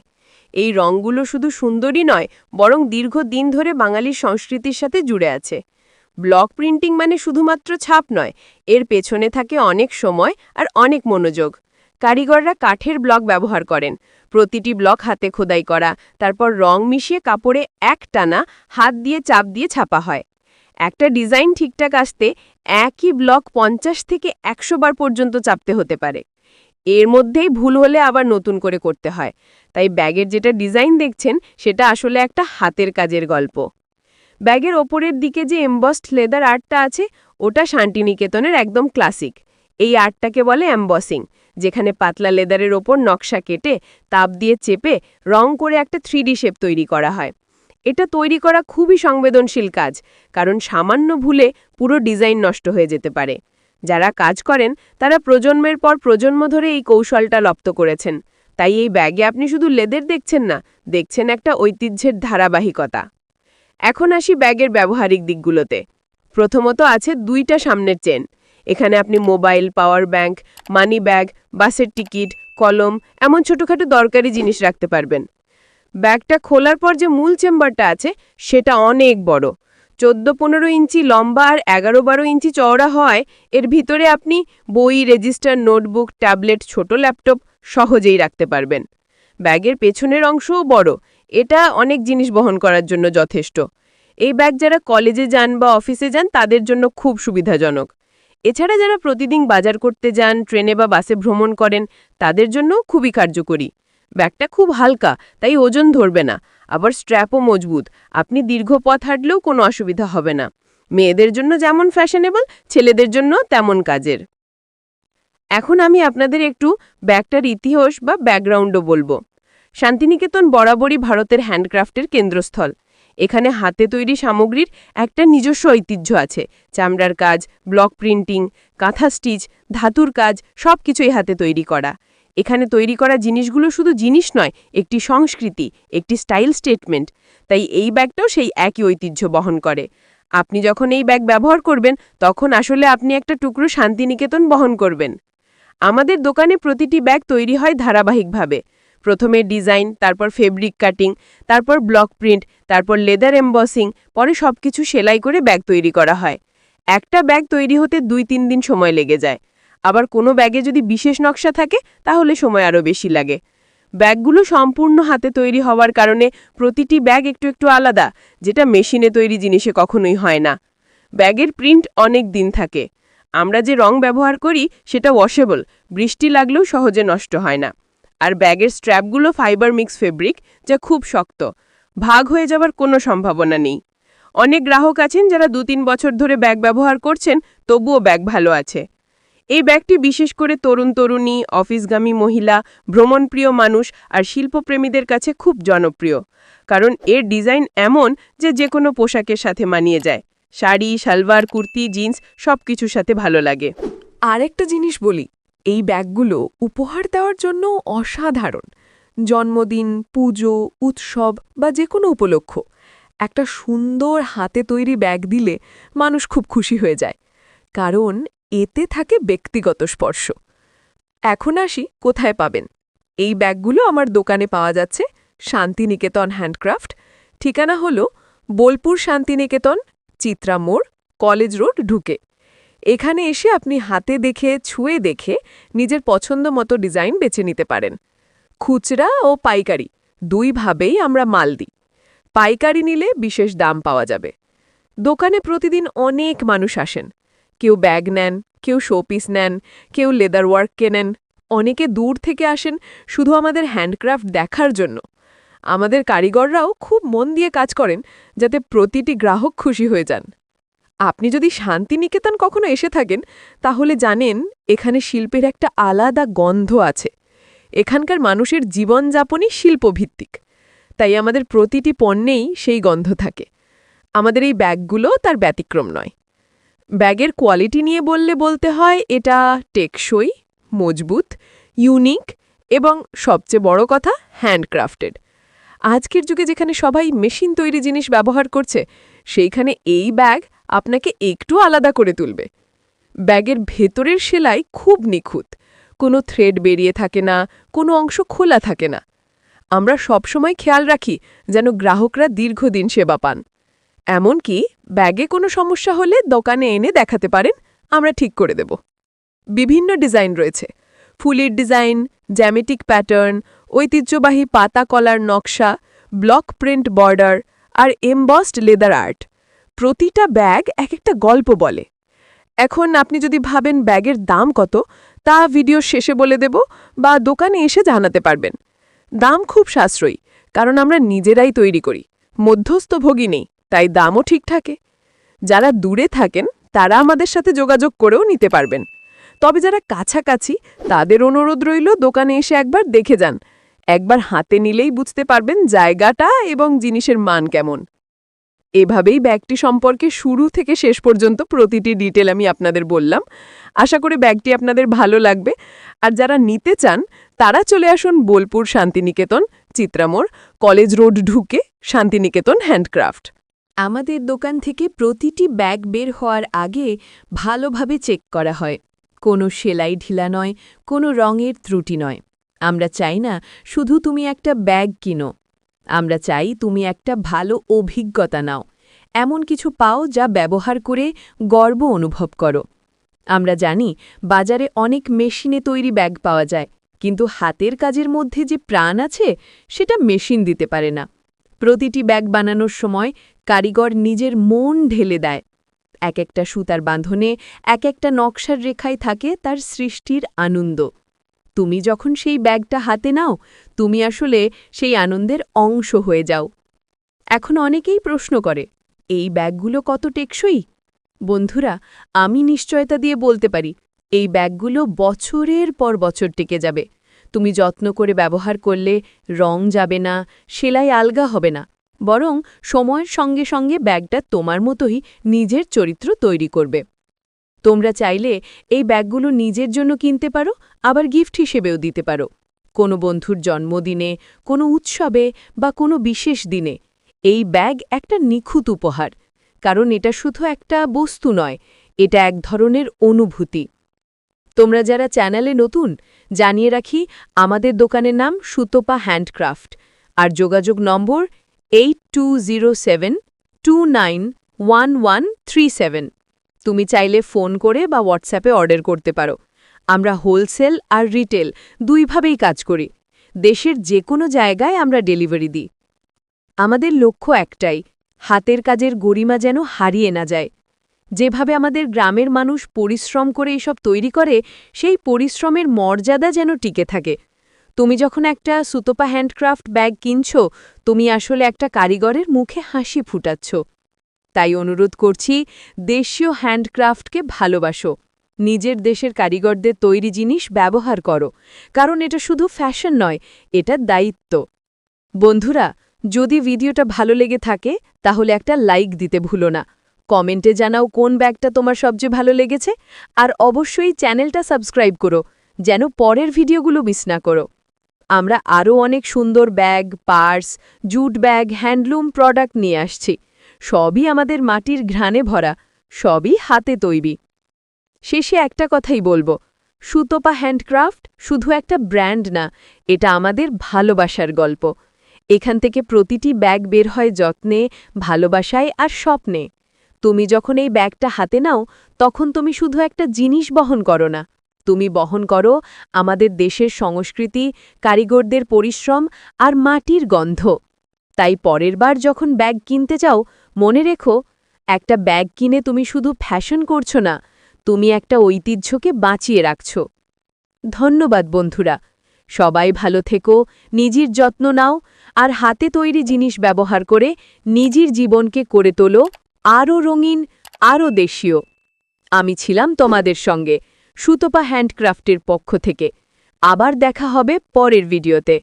এই রঙগুলো শুধু সুন্দরই নয়, বরং দীর্ঘদিন ধরে বাঙালির সংস্কৃতির সাথে জুড়ে আছে। ব্লক প্রিন্টিং মানে শুধুমাত্র ছাপ নয়, এর পেছনে থাকে অনেক সময় আর অনেক মনোযোগ। কারিগররা কাঠের ব্লক ব্যবহার করেন, প্রতিটি ব্লক হাতে খোদাই করা, তারপর রং মিশিয়ে কাপড়ে একটানা হাত দিয়ে চাপ দিয়ে ছাপা হয়। একটা ডিজাইন ঠিকঠাক আসতে একই ব্লক 50 থেকে 100 বার পর্যন্ত চাপতে হতে পারে। এর মধ্যেই ভুল হলে আবার নতুন করে করতে হয়। তাই ব্যাগের যেটা ডিজাইন দেখছেন সেটা আসলে একটা হাতের কাজের গল্প। ব্যাগের ওপরের দিকে যে এমবসড লেদার আর্টটা আছে, ওটা শান্তিনিকেতনের একদম ক্লাসিক। এই আর্টটাকে বলে এমবসিং, যেখানে পাতলা লেদারের ওপর নকশা কেটে তাপ দিয়ে চেপে রং করে একটা 3D শেপ তৈরি করা হয়। এটা তৈরি করা খুবই সংবেদনশীল কাজ, কারণ সামান্য ভুলে পুরো ডিজাইন নষ্ট হয়ে যেতে পারে। যারা কাজ করেন তারা প্রজন্মের পর প্রজন্ম ধরে এই কৌশলটা রপ্ত করেছেন। তাই এই ব্যাগে আপনি শুধু লেদার দেখছেন না, দেখছেন একটা ঐতিহ্যের ধারাবাহিকতা। এখন আসি ব্যাগের ব্যবহারিক দিকগুলোতে। প্রথমত আছে 2টা সামনের চেন। এখানে আপনি mobile, power bank, money bag, বাসের টিকিট, কলম, এমন ছোটখাটো দরকারি জিনিস রাখতে পারবেন। ব্যাগটা খোলার পর যে মূল চেম্বারটা আছে সেটা অনেক বড়, 14-15 ইঞ্চি লম্বা আর 11-12 ইঞ্চি চওড়া হয়। এর ভিতরে আপনি বই, রেজিস্টার, নোটবুক, ট্যাবলেট, ছোট ল্যাপটপ সহজেই রাখতে পারবেন। ব্যাগের পেছনের অংশও বড়, এটা অনেক জিনিস বহন করার জন্য যথেষ্ট। এই ব্যাগ যারা কলেজে যান বা অফিসে যান তাদের জন্য খুব সুবিধাজনক। এছাড়া যারা প্রতিদিন বাজার করতে যান, ট্রেনে বা বাসে ভ্রমণ করেন, তাদের জন্য খুবই কার্যকরী। ব্যাগটা খুব হালকা, তাই ওজন ধরবে না, আবার স্ট্র্যাপও মজবুত। আপনি দীর্ঘ পথ হাঁটলেও কোনো অসুবিধা হবে না। মেয়েদের জন্য যেমন ফ্যাশনেবল, ছেলেদের জন্য তেমন কাজের। এখন আমি আপনাদের একটু ব্যাগটার ইতিহাস বা ব্যাকগ্রাউন্ডও বলবো। শান্তিনিকেতন বরাবরই ভারতের হ্যান্ডক্রাফটের কেন্দ্রস্থল। এখানে হাতে তৈরি সামগ্রীর একটা নিজস্ব ঐতিহ্য আছে। চামড়ার কাজ, ব্লক প্রিন্টিং, কাঁথা স্টিচ, ধাতুর কাজ, সবকিছুই হাতে তৈরি করা। এখানে তৈরি করা জিনিসগুলো শুধু জিনিস নয়, একটি সংস্কৃতি, একটি স্টাইল স্টেটমেন্ট। তাই এই ব্যাগটাও সেই একই ঐতিহ্য বহন করে। আপনি যখন এই ব্যাগ ব্যবহার করবেন, তখন আসলে আপনি একটা টুকরো শান্তিনিকেতন বহন করবেন। আমাদের দোকানে প্রতিটি ব্যাগ তৈরি হয় ধারাবাহিকভাবে। প্রথমে ডিজাইন, তারপর ফেব্রিক কাটিং, তারপর ব্লক প্রিন্ট, তারপর লেদার এমবসিং, পরে সবকিছু সেলাই করে ব্যাগ তৈরি করা হয়। একটা ব্যাগ তৈরি হতে 2-3 দিন সময় লেগে যায়। আবার কোনো ব্যাগে যদি বিশেষ নকশা থাকে তাহলে সময় আরও বেশি লাগে। ব্যাগগুলো সম্পূর্ণ হাতে তৈরি হওয়ার কারণে প্রতিটি ব্যাগ একটু একটু আলাদা, যেটা মেশিনে তৈরি জিনিসে কখনোই হয় না। ব্যাগের প্রিন্ট অনেক দিন থাকে। আমরা যে রং ব্যবহার করি সেটা ওয়াশেবল, বৃষ্টি লাগলেও সহজে নষ্ট হয় না। আর ব্যাগের স্ট্র্যাপগুলো ফাইবার মিক্স ফেব্রিক, যা খুব শক্ত, ভাগ হয়ে যাবার কোনো সম্ভাবনা নেই। অনেক গ্রাহক আছেন যারা 2-3 বছর ধরে ব্যাগ ব্যবহার করছেন, তবুও ব্যাগ ভালো আছে। এই ব্যাগটি বিশেষ করে তরুণ-তরুণী, অফিসগামী মহিলা, ভ্রমণপ্রিয় মানুষ আর শিল্পপ্রেমীদের কাছে খুব জনপ্রিয়। কারণ এর ডিজাইন এমন যে কোনো পোশাকের সাথে মানিয়ে যায়। শাড়ি, সালোয়ার, কুর্তি, জিন্স সবকিছুর সাথে ভালো লাগে। আরেকটা জিনিস বলি, এই ব্যাগগুলো উপহার দেওয়ার জন্য অসাধারণ। জন্মদিন, পুজো, উৎসব বা যে কোনো উপলক্ষ একটা সুন্দর হাতে তৈরি ব্যাগ দিলে মানুষ খুব খুশি হয়ে যায়, কারণ এতে থাকে ব্যক্তিগত স্পর্শ। এখন আসি কোথায় পাবেন। এই ব্যাগগুলো আমার দোকানে পাওয়া যাচ্ছে, শান্তিনিকেতন হ্যান্ডক্রাফট। ঠিকানা হলো বোলপুর শান্তিনিকেতন, চিত্রা মোড়, কলেজ রোড ঢুকে। এখানে এসে আপনি হাতে দেখে, ছুঁয়ে দেখে নিজের পছন্দ মতো ডিজাইন বেছে নিতে পারেন। খুচরা ও পাইকারি দুইভাবেই আমরা মাল দিই। পাইকারি নিলে বিশেষ দাম পাওয়া যাবে। দোকানে প্রতিদিন অনেক মানুষ আসেন। কেউ ব্যাগ নেন, কেউ শোপিস নেন, কেউ লেদার ওয়ার্ক কেনেন। অনেকে দূর থেকে আসেন শুধু আমাদের হ্যান্ডক্রাফট দেখার জন্য। আমাদের কারিগররাও খুব মন দিয়ে কাজ করেন যাতে প্রতিটি গ্রাহক খুশি হয়ে যান। আপনি যদি শান্তিনিকেতন কখনো এসে থাকেন তাহলে জানেন এখানে শিল্পের একটা আলাদা গন্ধ আছে। এখানকার মানুষের জীবনযাপনই শিল্পভিত্তিক, তাই আমাদের প্রতিটি পণ্যেই সেই গন্ধ থাকে। আমাদের এই ব্যাগগুলো তার ব্যতিক্রম নয়। ব্যাগের কোয়ালিটি নিয়ে বলতে হয় এটা টেকসই, মজবুত, ইউনিক এবং সবচেয়ে বড় কথা হ্যান্ডক্রাফটেড। আজকের যুগে যেখানে সবাই মেশিন তৈরি জিনিস ব্যবহার করছে, সেইখানে এই ব্যাগ আপনাকে একটু আলাদা করে তুলবে। ব্যাগের ভেতরের সেলাই খুব নিখুঁত, কোনো থ্রেড বেরিয়ে থাকে না, কোনো অংশ খোলা থাকে না। আমরা সবসময় খেয়াল রাখি যেন গ্রাহকরা দীর্ঘদিন সেবা পান। এমনকি ব্যাগে কোনো সমস্যা হলে দোকানে এনে দেখাতে পারেন, আমরা ঠিক করে দেব। বিভিন্ন ডিজাইন রয়েছে, ফুলের ডিজাইন, জ্যামিতিক প্যাটার্ন, ঐতিহ্যবাহী পাতা কলার নকশা, ব্লক প্রিন্ট বর্ডার আর এমবসড লেদার আর্ট। প্রতিটা ব্যাগ এক একটা গল্প বলে। এখন আপনি যদি ভাবেন ব্যাগের দাম কত, তা ভিডিওর শেষে বলে দেব বা দোকানে এসে জানাতে পারবেন। দাম খুব সাশ্রয়ী, কারণ আমরা নিজেরাই তৈরি করি, মধ্যস্থভোগী নেই, তাই দামও ঠিক থাকে। যারা দূরে থাকেন তারা আমাদের সাথে যোগাযোগ করেও নিতে পারবেন। তবে যারা কাছাকাছি তাদের অনুরোধ রইল দোকানে এসে একবার দেখে যান। একবার হাতে নিলেই বুঝতে পারবেন জায়গাটা এবং জিনিসের মান কেমন। এভাবেই ব্যাগটি সম্পর্কে শুরু থেকে শেষ পর্যন্ত প্রতিটি ডিটেল আমি আপনাদের বললাম। আশা করি ব্যাগটি আপনাদের ভালো লাগবে। আর যারা নিতে চান তারা চলে আসুন বোলপুর শান্তিনিকেতন, চিত্রামোড়, কলেজ রোড ঢুকে শান্তিনিকেতন হ্যান্ডক্রাফট। আমাদের দোকান থেকে প্রতিটি ব্যাগ বের হওয়ার আগে ভালোভাবে চেক করা হয়। কোনো সেলাই ঢিলা নয়, কোনো রঙের ত্রুটি নয়। আমরা চাই না শুধু তুমি একটা ব্যাগ কিনো, আমরা চাই তুমি একটা ভালো অভিজ্ঞতা নাও, এমন কিছু পাও যা ব্যবহার করে গর্ব অনুভব করো। আমরা জানি বাজারে অনেক মেশিনে তৈরি ব্যাগ পাওয়া যায়, কিন্তু হাতের কাজের মধ্যে যে প্রাণ আছে সেটা মেশিন দিতে পারে না। প্রতিটি ব্যাগ বানানোর সময় কারিগর নিজের মন ঢেলে দেয়। এক একটা সুতার বাঁধনে, এক একটা নকশার রেখায় থাকে তার সৃষ্টির আনন্দ। তুমি যখন সেই ব্যাগটা হাতে নাও, তুমি আসলে সেই আনন্দের অংশ হয়ে যাও। এখন অনেকেই প্রশ্ন করে, এই ব্যাগগুলো কত টেকসই? বন্ধুরা, আমি নিশ্চয়তা দিয়ে বলতে পারি, এই ব্যাগগুলো বছরের পর বছর টিকে যাবে। তুমি যত্ন করে ব্যবহার করলে রং যাবে না, সেলাই আলগা হবে না, বরং সময়ের সঙ্গে সঙ্গে ব্যাগটা তোমার মতোই নিজের চরিত্র তৈরি করবে। তোমরা চাইলে এই ব্যাগগুলো নিজের জন্য কিনতে পারো, আবার গিফট হিসেবেও দিতে পারো। কোনো বন্ধুর জন্মদিনে, কোনো উৎসবে বা কোনো বিশেষ দিনে এই ব্যাগ একটা নিখুঁত উপহার, কারণ এটা শুধু একটা বস্তু নয়, এটা এক ধরনের অনুভূতি। তোমরা যারা চ্যানেলে নতুন, জানিয়ে রাখি আমাদের দোকানের নাম সুতপা হ্যান্ডক্রাফট, আর যোগাযোগ নম্বর 8207291137। তুমি চাইলে ফোন করে বা হোয়াটসঅ্যাপে অর্ডার করতে পারো। আমরা হোলসেল আর রিটেল দুইভাবেই কাজ করি। দেশের যে কোনো জায়গায় আমরা ডেলিভারি দিই। আমাদের লক্ষ্য একটাই, হাতের কাজের গরিমা যেন হারিয়ে না যায়। যেভাবে আমাদের গ্রামের মানুষ পরিশ্রম করে এসব তৈরি করে, সেই পরিশ্রমের মর্যাদা যেন টিকে থাকে। তুমি যখন একটা সুতপা হ্যান্ডক্রাফট ব্যাগ কিনছো, তুমি আসলে একটা কারিগরের মুখে হাসি ফুটাচ্ছ। তাই অনুরোধ করছি, দেশীয় হ্যান্ডক্রাফটকে ভালোবাসো, নিজের দেশের কারিগরদের তৈরি জিনিস ব্যবহার করো, কারণ এটা শুধু ফ্যাশন নয়, এটা দায়িত্ব। বন্ধুরা, যদি ভিডিওটা ভালো লেগে থাকে তাহলে একটা লাইক দিতে ভুলো না। কমেন্টে জানাও কোন ব্যাগটা তোমার সবচেয়ে ভালো লেগেছে, আর অবশ্যই চ্যানেলটা সাবস্ক্রাইব করো যেন পরের ভিডিওগুলো মিস না করো। আমরা আরও অনেক সুন্দর bag, purse, jute bag, handloom product নিয়ে আসছি। সবই আমাদের মাটির ঘ্রাণে ভরা, সবই হাতে তৈরি। শেষে একটা কথাই বলবো, সুতপা হ্যান্ডক্রাফট শুধু একটা ব্র্যান্ড না, এটা আমাদের ভালোবাসার গল্প। এখান থেকে প্রতিটি ব্যাগ বের হয় যত্নে, ভালোবাসায় আর স্বপ্নে। তুমি যখন এই ব্যাগটা হাতে নাও, তখন তুমি শুধু একটা জিনিস বহন করো না, তুমি বহন করো আমাদের দেশের সংস্কৃতি, কারিগরদের পরিশ্রম আর মাটির গন্ধ। তাই পরের বার যখন ব্যাগ কিনতে চাও, মনে রেখো, একটা ব্যাগ কিনে তুমি শুধু ফ্যাশন করছো না, তুমি একটা ঐতিহ্যকে বাঁচিয়ে রাখছো। ধন্যবাদ বন্ধুরা, সবাই ভালো থেকো, নিজের যত্ন নাও আর হাতে তৈরি জিনিস ব্যবহার করে নিজের জীবনকে করে তোলো আরও রঙিন, আরও দেশীয়। আমি ছিলাম তোমাদের সঙ্গে সুতপা হ্যান্ডক্রাফটের পক্ষ থেকে। আবার দেখা হবে পরের ভিডিওতে।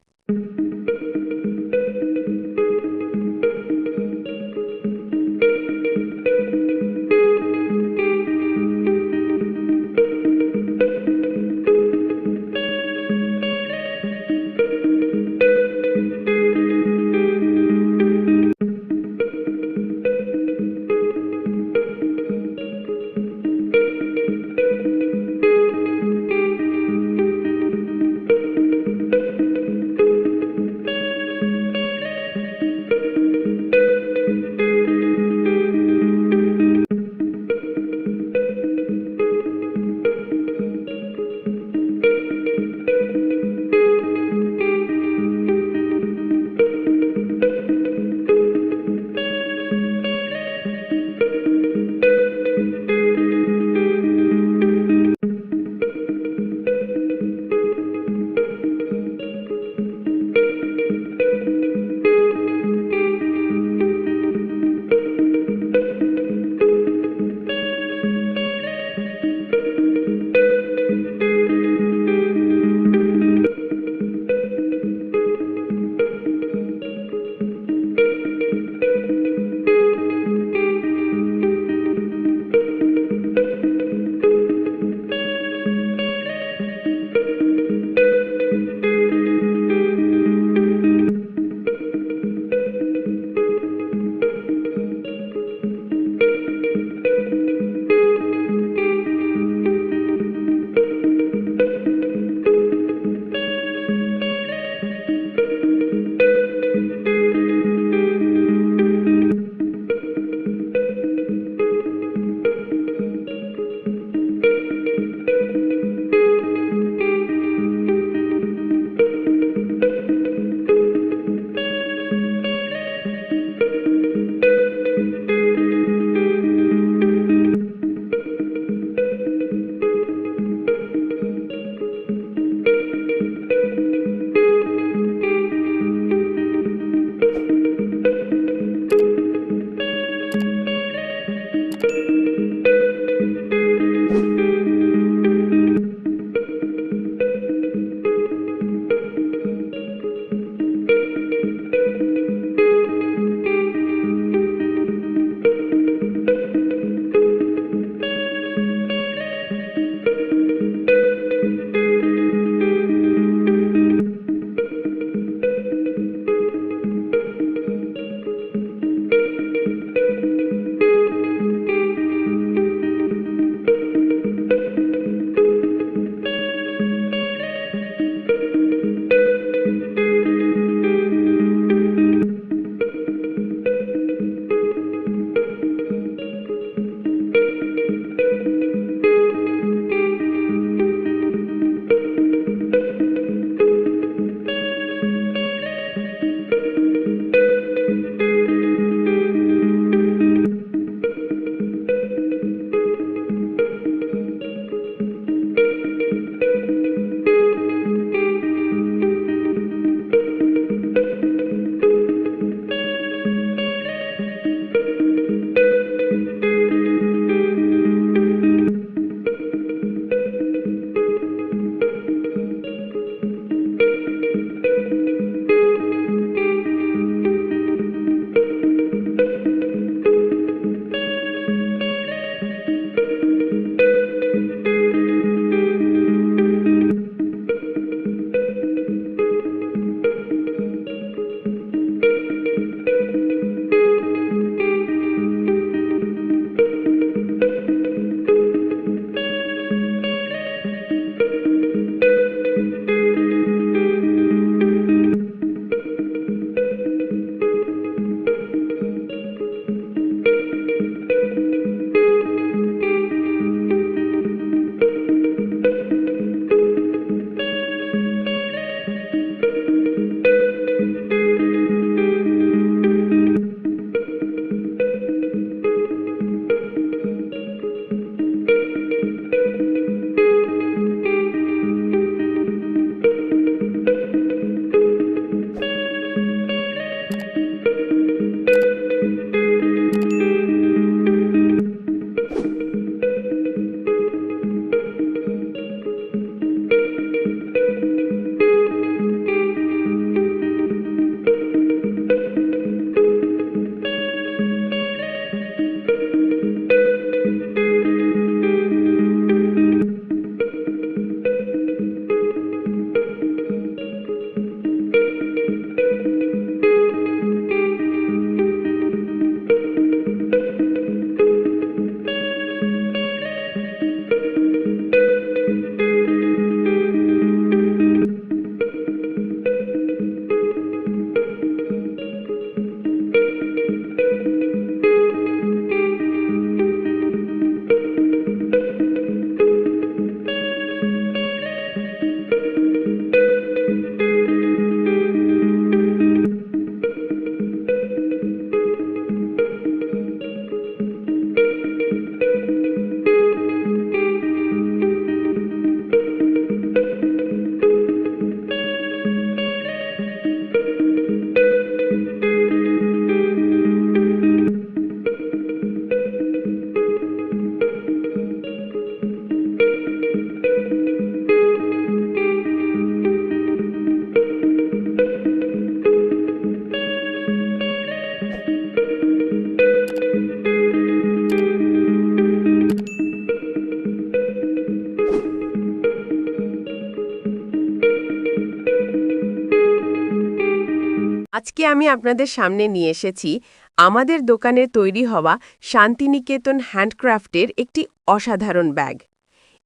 আজকে আমি আপনাদের সামনে নিয়ে এসেছি আমাদের দোকানে তৈরি হওয়া শান্তিনিকেতন হ্যান্ডক্রাফটের একটি অসাধারণ ব্যাগ।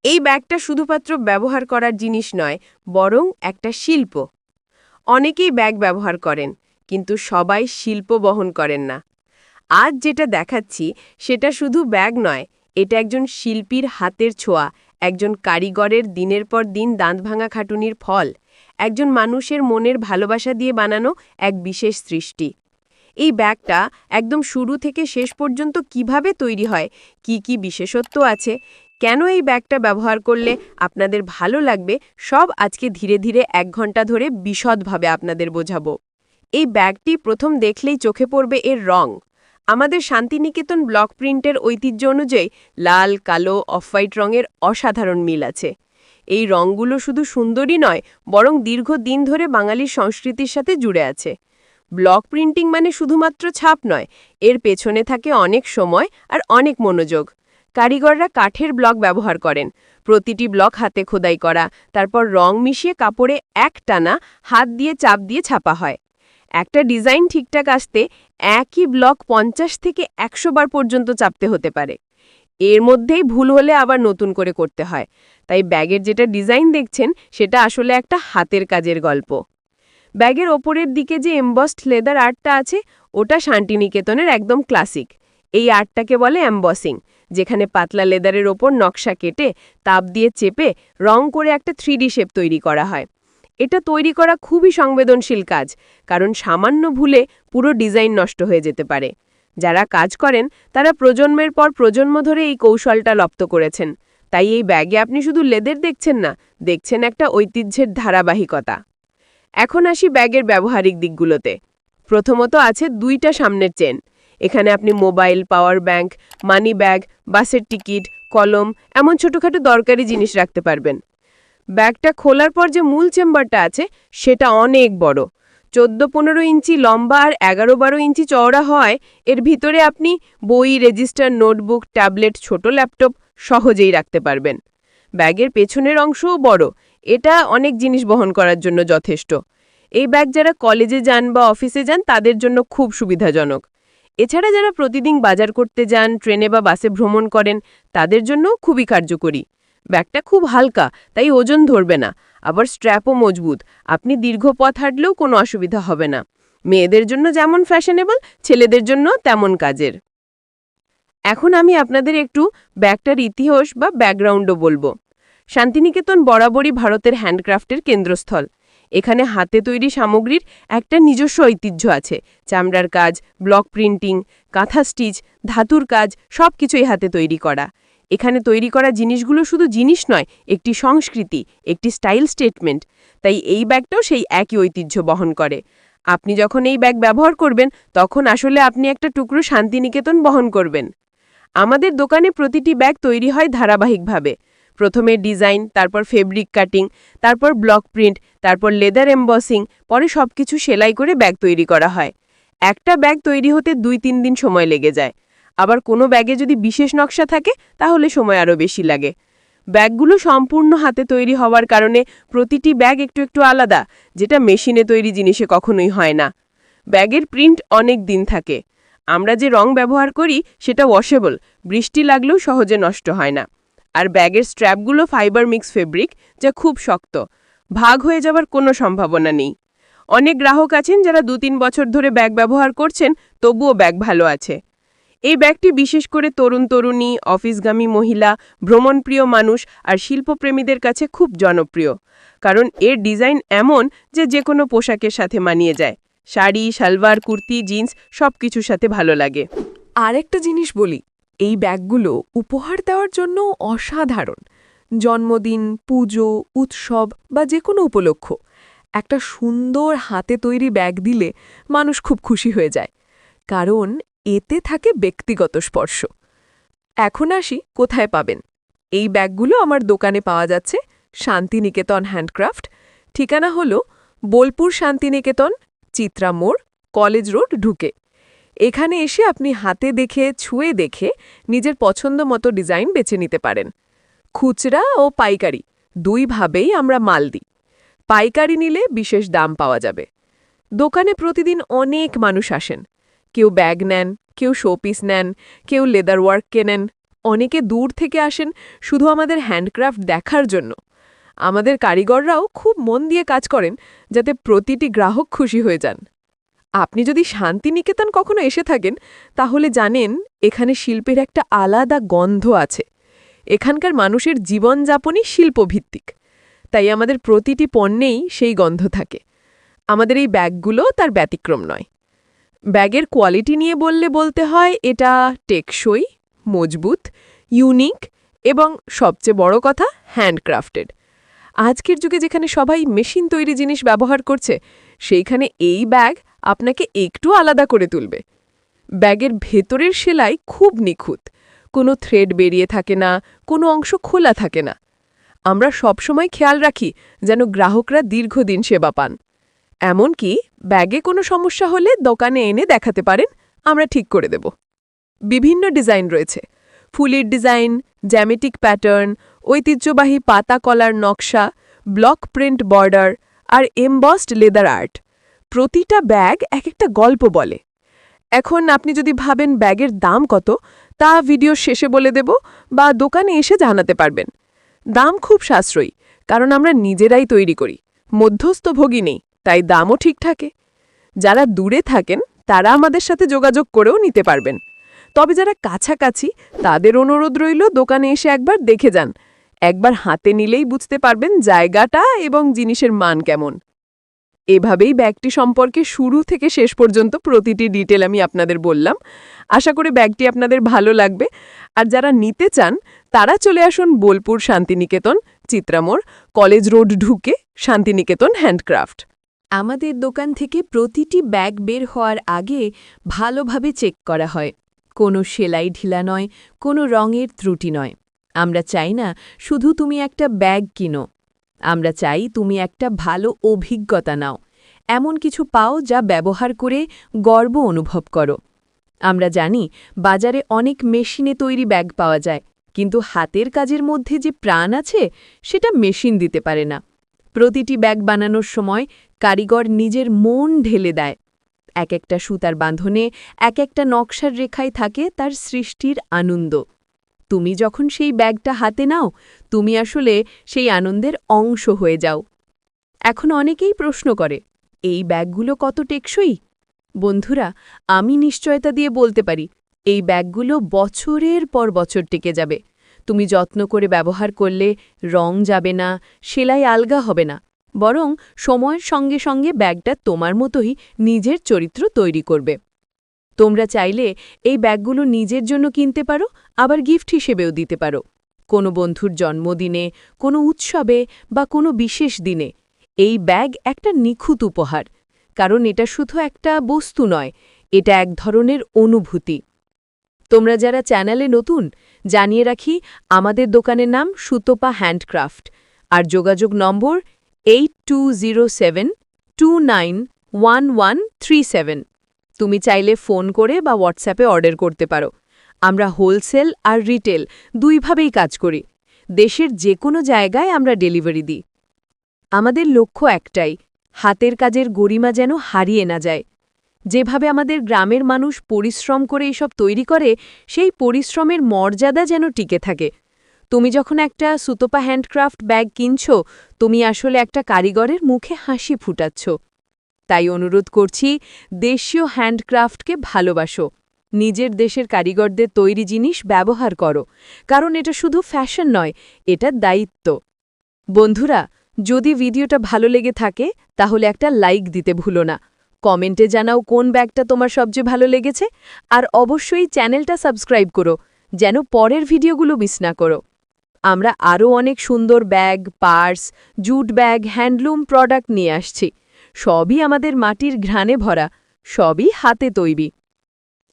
এই ব্যাগটা শুধুমাত্র ব্যবহার করার জিনিস নয়, বরং একটা শিল্প। অনেকেই ব্যাগ ব্যবহার করেন, কিন্তু সবাই শিল্প বহন করেন না। আজ যেটা দেখাচ্ছি সেটা শুধু ব্যাগ নয়, এটা একজন শিল্পীর হাতের ছোঁয়া, একজন কারিগরের দিনের পর দিন দাঁতভাঙা খাটুনির ফল, একজন মানুষের মনের ভালোবাসা দিয়ে বানানো এক বিশেষ সৃষ্টি। এই ব্যাগটা একদম শুরু থেকে শেষ পর্যন্ত কিভাবে তৈরি হয়, কি বিশেষত্ব আছে, কেন এই ব্যাগটা ব্যবহার করলে আপনাদের ভালো লাগবে, সব আজকে ধীরে ধীরে 1 ঘন্টা ধরে বিশদভাবে আপনাদের বোঝাবো। এই ব্যাগটি প্রথম দেখলেই চোখে পড়বে এর রং। আমাদের শান্তিনিকেতন ব্লক প্রিন্টের ঐতিহ্য অনুযায়ী লাল, কালো, অফ হোয়াইট রঙের অসাধারণ মিল আছে। এই রঙগুলো শুধু সুন্দরই নয়, বরং দীর্ঘদিন ধরে বাঙালির সংস্কৃতির সাথে জুড়ে আছে। ব্লক প্রিন্টিং মানে শুধুমাত্র ছাপ নয়, এর পেছনে থাকে অনেক সময় আর অনেক মনোযোগ। কারিগররা কাঠের ব্লক ব্যবহার করেন, প্রতিটি ব্লক হাতে খোদাই করা, তারপর রং মিশিয়ে কাপড়ে একটানা হাত দিয়ে চাপ দিয়ে ছাপা হয়। একটা ডিজাইন ঠিকঠাক আসতে একই ব্লক 50 থেকে 100 বার পর্যন্ত চাপতে হতে পারে। এর মধ্যেই ভুল হলে আবার নতুন করে করতে হয়। তাই ব্যাগের যেটা ডিজাইন দেখছেন সেটা আসলে একটা হাতের কাজের গল্প। ব্যাগের ওপরের দিকে যে এমবসড লেদার আর্টটা আছে, ওটা শান্তিনিকেতনের একদম ক্লাসিক। এই আর্টটাকে বলে এমবসিং, যেখানে পাতলা লেদারের ওপর নকশা কেটে তাপ দিয়ে চেপে রং করে একটা 3D শেপ তৈরি করা হয়। এটা তৈরি করা খুবই সংবেদনশীল কাজ, কারণ সামান্য ভুলে পুরো ডিজাইন নষ্ট হয়ে যেতে পারে। যারা কাজ করেন তারা প্রজন্মের পর প্রজন্ম ধরে এই কৌশলটা রপ্ত করেছেন। তাই এই ব্যাগে আপনি শুধু লেদার দেখছেন না, দেখছেন একটা ঐতিহ্যের ধারাবাহিকতা। এখন আসি ব্যাগের ব্যবহারিক দিকগুলোতে। প্রথমত আছে 2টা সামনের চেন। এখানে আপনি mobile, power bank, money bag, বাসের টিকিট, কলম, এমন ছোটখাটো দরকারি জিনিস রাখতে পারবেন। ব্যাগটা খোলার পর যে মূল চেম্বারটা আছে সেটা অনেক বড়, 14-15 ইঞ্চি লম্বা আর 11-12 ইঞ্চি চওড়া হয়। এর ভিতরে আপনি বই, রেজিস্টার, নোটবুক, ট্যাবলেট, ছোট ল্যাপটপ সহজেই রাখতে পারবেন। ব্যাগের পেছনের অংশও বড়, এটা অনেক জিনিস বহন করার জন্য যথেষ্ট। এই ব্যাগ যারা কলেজে যান বা অফিসে যান তাদের জন্য খুব সুবিধাজনক। এছাড়া যারা প্রতিদিন বাজার করতে যান, ট্রেনে বা বাসে ভ্রমণ করেন, তাদের জন্য খুবই কার্যকরী। ব্যাগটা খুব হালকা, তাই ওজন ধরবে না, আবার স্ট্র্যাপও মজবুত। আপনি দীর্ঘ পথ হাঁটলেও কোনো অসুবিধা হবে না। মেয়েদের জন্য যেমন ফ্যাশনেবল, ছেলেদের জন্য তেমন কাজের। এখন আমি আপনাদের একটু ব্যাগটার ইতিহাস বা ব্যাকগ্রাউন্ডও বলবো। শান্তিনিকেতন বরাবরই ভারতের হ্যান্ডক্রাফটের কেন্দ্রস্থল। এখানে হাতে তৈরি সামগ্রীর একটা নিজস্ব ঐতিহ্য আছে। চামড়ার কাজ, ব্লক প্রিন্টিং, কাঁথা স্টিচ, ধাতুর কাজ, সবকিছুই হাতে তৈরি করা। এখানে তৈরি করা জিনিসগুলো শুধু জিনিস নয়, একটি সংস্কৃতি, একটি স্টাইল স্টেটমেন্ট। তাই এই ব্যাগটাও সেই একই ঐতিহ্য বহন করে। আপনি যখন এই ব্যাগ ব্যবহার করবেন, তখন আসলে আপনি একটা টুকরো শান্তিনিকেতন বহন করবেন। আমাদের দোকানে প্রতিটি ব্যাগ তৈরি হয় ধারাবাহিকভাবে। প্রথমে ডিজাইন, তারপর ফেব্রিক কাটিং, তারপর ব্লক প্রিন্ট, তারপর লেদার এমবসিং, পরে সবকিছু সেলাই করে ব্যাগ তৈরি করা হয়। একটা ব্যাগ তৈরি হতে 2-3 দিন সময় লেগে যায়। আবার কোনো ব্যাগে যদি বিশেষ নকশা থাকে তাহলে সময় আরও বেশি লাগে। ব্যাগগুলো সম্পূর্ণ হাতে তৈরি হওয়ার কারণে প্রতিটি ব্যাগ একটু একটু আলাদা, যেটা মেশিনে তৈরি জিনিসে কখনোই হয় না। ব্যাগের প্রিন্ট অনেক দিন থাকে। আমরা যে রং ব্যবহার করি সেটা ওয়াশেবল, বৃষ্টি লাগলেও সহজে নষ্ট হয় না। আর ব্যাগের স্ট্র্যাপগুলো ফাইবার মিক্স ফেব্রিক, যা খুব শক্ত, ভাগ হয়ে যাওয়ার কোনো সম্ভাবনা নেই। অনেক গ্রাহক আছেন যারা 2-3 বছর ধরে ব্যাগ ব্যবহার করছেন, তবুও ব্যাগ ভালো আছে। এই ব্যাগটি বিশেষ করে তরুণ-তরুণী, অফিসগামী মহিলা, ভ্রমণপ্রিয় মানুষ আর শিল্পপ্রেমীদের কাছে খুব জনপ্রিয়। কারণ এর ডিজাইন এমন যে যেকোনো পোশাকের সাথে মানিয়ে যায়। শাড়ি, সালোয়ার, কুর্তি, জিন্স সবকিছুর সাথে ভালো লাগে। আরেকটা জিনিস বলি, এই ব্যাগগুলো উপহার দেওয়ার জন্য অসাধারণ। জন্মদিন, পুজো, উৎসব বা যে কোনো উপলক্ষ একটা সুন্দর হাতে তৈরি ব্যাগ দিলে মানুষ খুব খুশি হয়ে যায়, কারণ এতে থাকে ব্যক্তিগত স্পর্শ। এখন আসি কোথায় পাবেন। এই ব্যাগগুলো আমার দোকানে পাওয়া যাচ্ছে শান্তিনিকেতন হ্যান্ডক্রাফট। ঠিকানা হলো বোলপুর শান্তিনিকেতন, চিত্রা মোড়, কলেজ রোড ঢুকে। এখানে এসে আপনি হাতে দেখে, ছুঁয়ে দেখে নিজের পছন্দ মতো ডিজাইন বেছে নিতে পারেন। খুচরা ও পাইকারি দুইভাবেই আমরা মাল দিই। পাইকারি নিলে বিশেষ দাম পাওয়া যাবে। দোকানে প্রতিদিন অনেক মানুষ আসেন। কেউ ব্যাগ নেন, কেউ শোপিস নেন, কেউ লেদার ওয়ার্ক কেনেন। অনেকে দূর থেকে আসেন শুধু আমাদের হ্যান্ডক্রাফট দেখার জন্য। আমাদের কারিগররাও খুব মন দিয়ে কাজ করেন যাতে প্রতিটি গ্রাহক খুশি হয়ে যান। আপনি যদি শান্তিনিকেতন কখনো এসে থাকেন তাহলে জানেন এখানে শিল্পের একটা আলাদা গন্ধ আছে। এখানকার মানুষের জীবনযাপনই শিল্পভিত্তিক, তাই আমাদের প্রতিটি পণ্যেই সেই গন্ধ থাকে। আমাদের এই ব্যাগগুলো তার ব্যতিক্রম নয়। ব্যাগের কোয়ালিটি নিয়ে বলতে হয় এটা টেকসই, মজবুত, ইউনিক এবং সবচেয়ে বড় কথা হ্যান্ডক্রাফটেড। আজকের যুগে যেখানে সবাই মেশিন তৈরি জিনিস ব্যবহার করছে, সেইখানে এই ব্যাগ আপনাকে একটু আলাদা করে তুলবে। ব্যাগের ভেতরের সেলাই খুব নিখুঁত, কোনো থ্রেড বেরিয়ে থাকে না, কোনো অংশ খোলা থাকে না। আমরা সবসময় খেয়াল রাখি যেন গ্রাহকরা দীর্ঘদিন সেবা পান। এমনকি ব্যাগে কোনো সমস্যা হলে দোকানে এনে দেখাতে পারেন, আমরা ঠিক করে দেব। বিভিন্ন ডিজাইন রয়েছে, ফুলের ডিজাইন, জ্যামিতিক প্যাটার্ন, ঐতিহ্যবাহী পাতা কলার নকশা, ব্লক প্রিন্ট বর্ডার আর এমবসড লেদার আর্ট। প্রতিটা ব্যাগ এক একটা গল্প বলে। এখন আপনি যদি ভাবেন ব্যাগের দাম কত, তা ভিডিওর শেষে বলে দেব বা দোকানে এসে জানাতে পারবেন। দাম খুব সাশ্রয়ী, কারণ আমরা নিজেরাই তৈরি করি, মধ্যস্থভোগী নেই, তাই দামও ঠিক থাকে। যারা দূরে থাকেন তারা আমাদের সাথে যোগাযোগ করেও নিতে পারবেন। তবে যারা কাছাকাছি তাদের অনুরোধ রইল দোকানে এসে একবার দেখে যান। একবার হাতে নিলেই বুঝতে পারবেন জায়গাটা এবং জিনিসের মান কেমন। এভাবেই ব্যাগটি সম্পর্কে শুরু থেকে শেষ পর্যন্ত প্রতিটি ডিটেল আমি আপনাদের বললাম। আশা করি ব্যাগটি আপনাদের ভালো লাগবে। আর যারা নিতে চান তারা চলে আসুন বোলপুর শান্তিনিকেতন, চিত্রামোড়, কলেজ রোড ঢুকে শান্তিনিকেতন হ্যান্ডক্রাফট। আমাদের দোকান থেকে প্রতিটি ব্যাগ বের হওয়ার আগে ভালোভাবে চেক করা হয়। কোনো সেলাই ঢিলা নয়, কোনো রঙের ত্রুটি নয়। আমরা চাই না শুধু তুমি একটা ব্যাগ কিনো, আমরা চাই তুমি একটা ভালো অভিজ্ঞতা নাও, এমন কিছু পাও যা ব্যবহার করে গর্ব অনুভব করো। আমরা জানি বাজারে অনেক মেশিনে তৈরি ব্যাগ পাওয়া যায়, কিন্তু হাতের কাজের মধ্যে যে প্রাণ আছে সেটা মেশিন দিতে পারে না। প্রতিটি ব্যাগ বানানোর সময় কারিগর নিজের মন ঢেলে দেয়। এক একটা সুতার বাঁধনে, এক একটা নকশার রেখায় থাকে তার সৃষ্টির আনন্দ। তুমি যখন সেই ব্যাগটা হাতে নাও, তুমি আসলে সেই আনন্দের অংশ হয়ে যাও। এখন অনেকেই প্রশ্ন করে, এই ব্যাগগুলো কত টেকসই? বন্ধুরা, আমি নিশ্চয়তা দিয়ে বলতে পারি, এই ব্যাগগুলো বছরের পর বছর টিকে যাবে। তুমি যত্ন করে ব্যবহার করলে রং যাবে না, সেলাই আলগা হবে না, বরং সময়ের সঙ্গে সঙ্গে ব্যাগটা তোমার মতোই নিজের চরিত্র তৈরি করবে। তোমরা চাইলে এই ব্যাগগুলো নিজের জন্য কিনতে পারো, আবার গিফট হিসেবেও দিতে পারো। কোনো বন্ধুর জন্মদিনে, কোনো উৎসবে বা কোনো বিশেষ দিনে এই ব্যাগ একটা নিখুঁত উপহার, কারণ এটা শুধু একটা বস্তু নয়, এটা এক ধরনের অনুভূতি। তোমরা যারা চ্যানেলে নতুন, জানিয়ে রাখি আমাদের দোকানের নাম সুতপা হ্যান্ডক্রাফট, আর যোগাযোগ নম্বর 8207291137। তুমি চাইলে ফোন করে বা হোয়াটসঅ্যাপে অর্ডার করতে পারো। আমরা হোলসেল আর রিটেল দুইভাবেই কাজ করি। দেশের যে কোনো জায়গায় আমরা ডেলিভারি দিই। আমাদের লক্ষ্য একটাই, হাতের কাজের গরিমা যেন হারিয়ে না যায়। যেভাবে আমাদের গ্রামের মানুষ পরিশ্রম করে এসব তৈরি করে, সেই পরিশ্রমের মর্যাদা যেন টিকে থাকে। তুমি যখন একটা সুতপা হ্যান্ডক্রাফট ব্যাগ কিনছ, তুমি আসলে একটা কারিগরের মুখে হাসি ফুটাচ্ছ। তাই অনুরোধ করছি, দেশীয় হ্যান্ডক্রাফটকে ভালোবাসো, নিজের দেশের কারিগরদের তৈরি জিনিস ব্যবহার করো, কারণ এটা শুধু ফ্যাশন নয়, এটা দায়িত্ব। বন্ধুরা, যদি ভিডিওটা ভালো লেগে থাকে তাহলে একটা লাইক দিতে ভুলো না। কমেন্টে জানাও কোন ব্যাগটা তোমার সবচেয়ে ভালো লেগেছে, আর অবশ্যই চ্যানেলটা সাবস্ক্রাইব করো যেন পরের ভিডিওগুলো মিস না করো। আমরা আরও অনেক সুন্দর bag, purse, jute bag, handloom product নিয়ে আসছি। সবই আমাদের মাটির ঘ্রাণে ভরা, সবই হাতে তৈরি।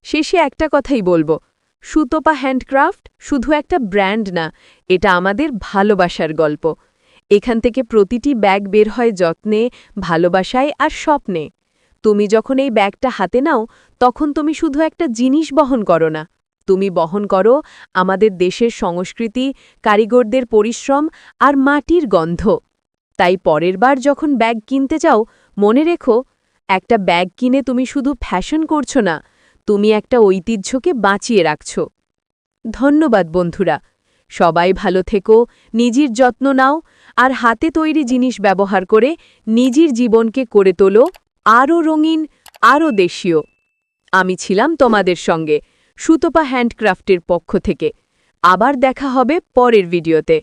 শেষে একটা কথাই বলবো, সুতপা হ্যান্ডক্রাফট শুধু একটা ব্র্যান্ড না, এটা আমাদের ভালোবাসার গল্প। এখান থেকে প্রতিটি ব্যাগ বের হয় যত্নে, ভালোবাসায় আর স্বপ্নে। তুমি যখন এই ব্যাগটা হাতে নাও, তখন তুমি শুধু একটা জিনিস বহন করো না, তুমি বহন করো আমাদের দেশের সংস্কৃতি, কারিগরদের পরিশ্রম আর মাটির গন্ধ। তাই পরের বার যখন ব্যাগ কিনতে চাও, মনে রেখো, একটা ব্যাগ কিনে তুমি শুধু ফ্যাশন করছো না, তুমি একটা ঐতিহ্যকে বাঁচিয়ে রাখছো। ধন্যবাদ বন্ধুরা, সবাই ভালো থেকো, নিজের যত্ন নাও আর হাতে তৈরি জিনিস ব্যবহার করে নিজের জীবনকে করে তোলো আরও রঙিন, আরও দেশীয়। আমি ছিলাম তোমাদের সঙ্গে সুতপা হ্যান্ডক্রাফটের পক্ষ থেকে। আবার দেখা হবে পরের ভিডিওতে।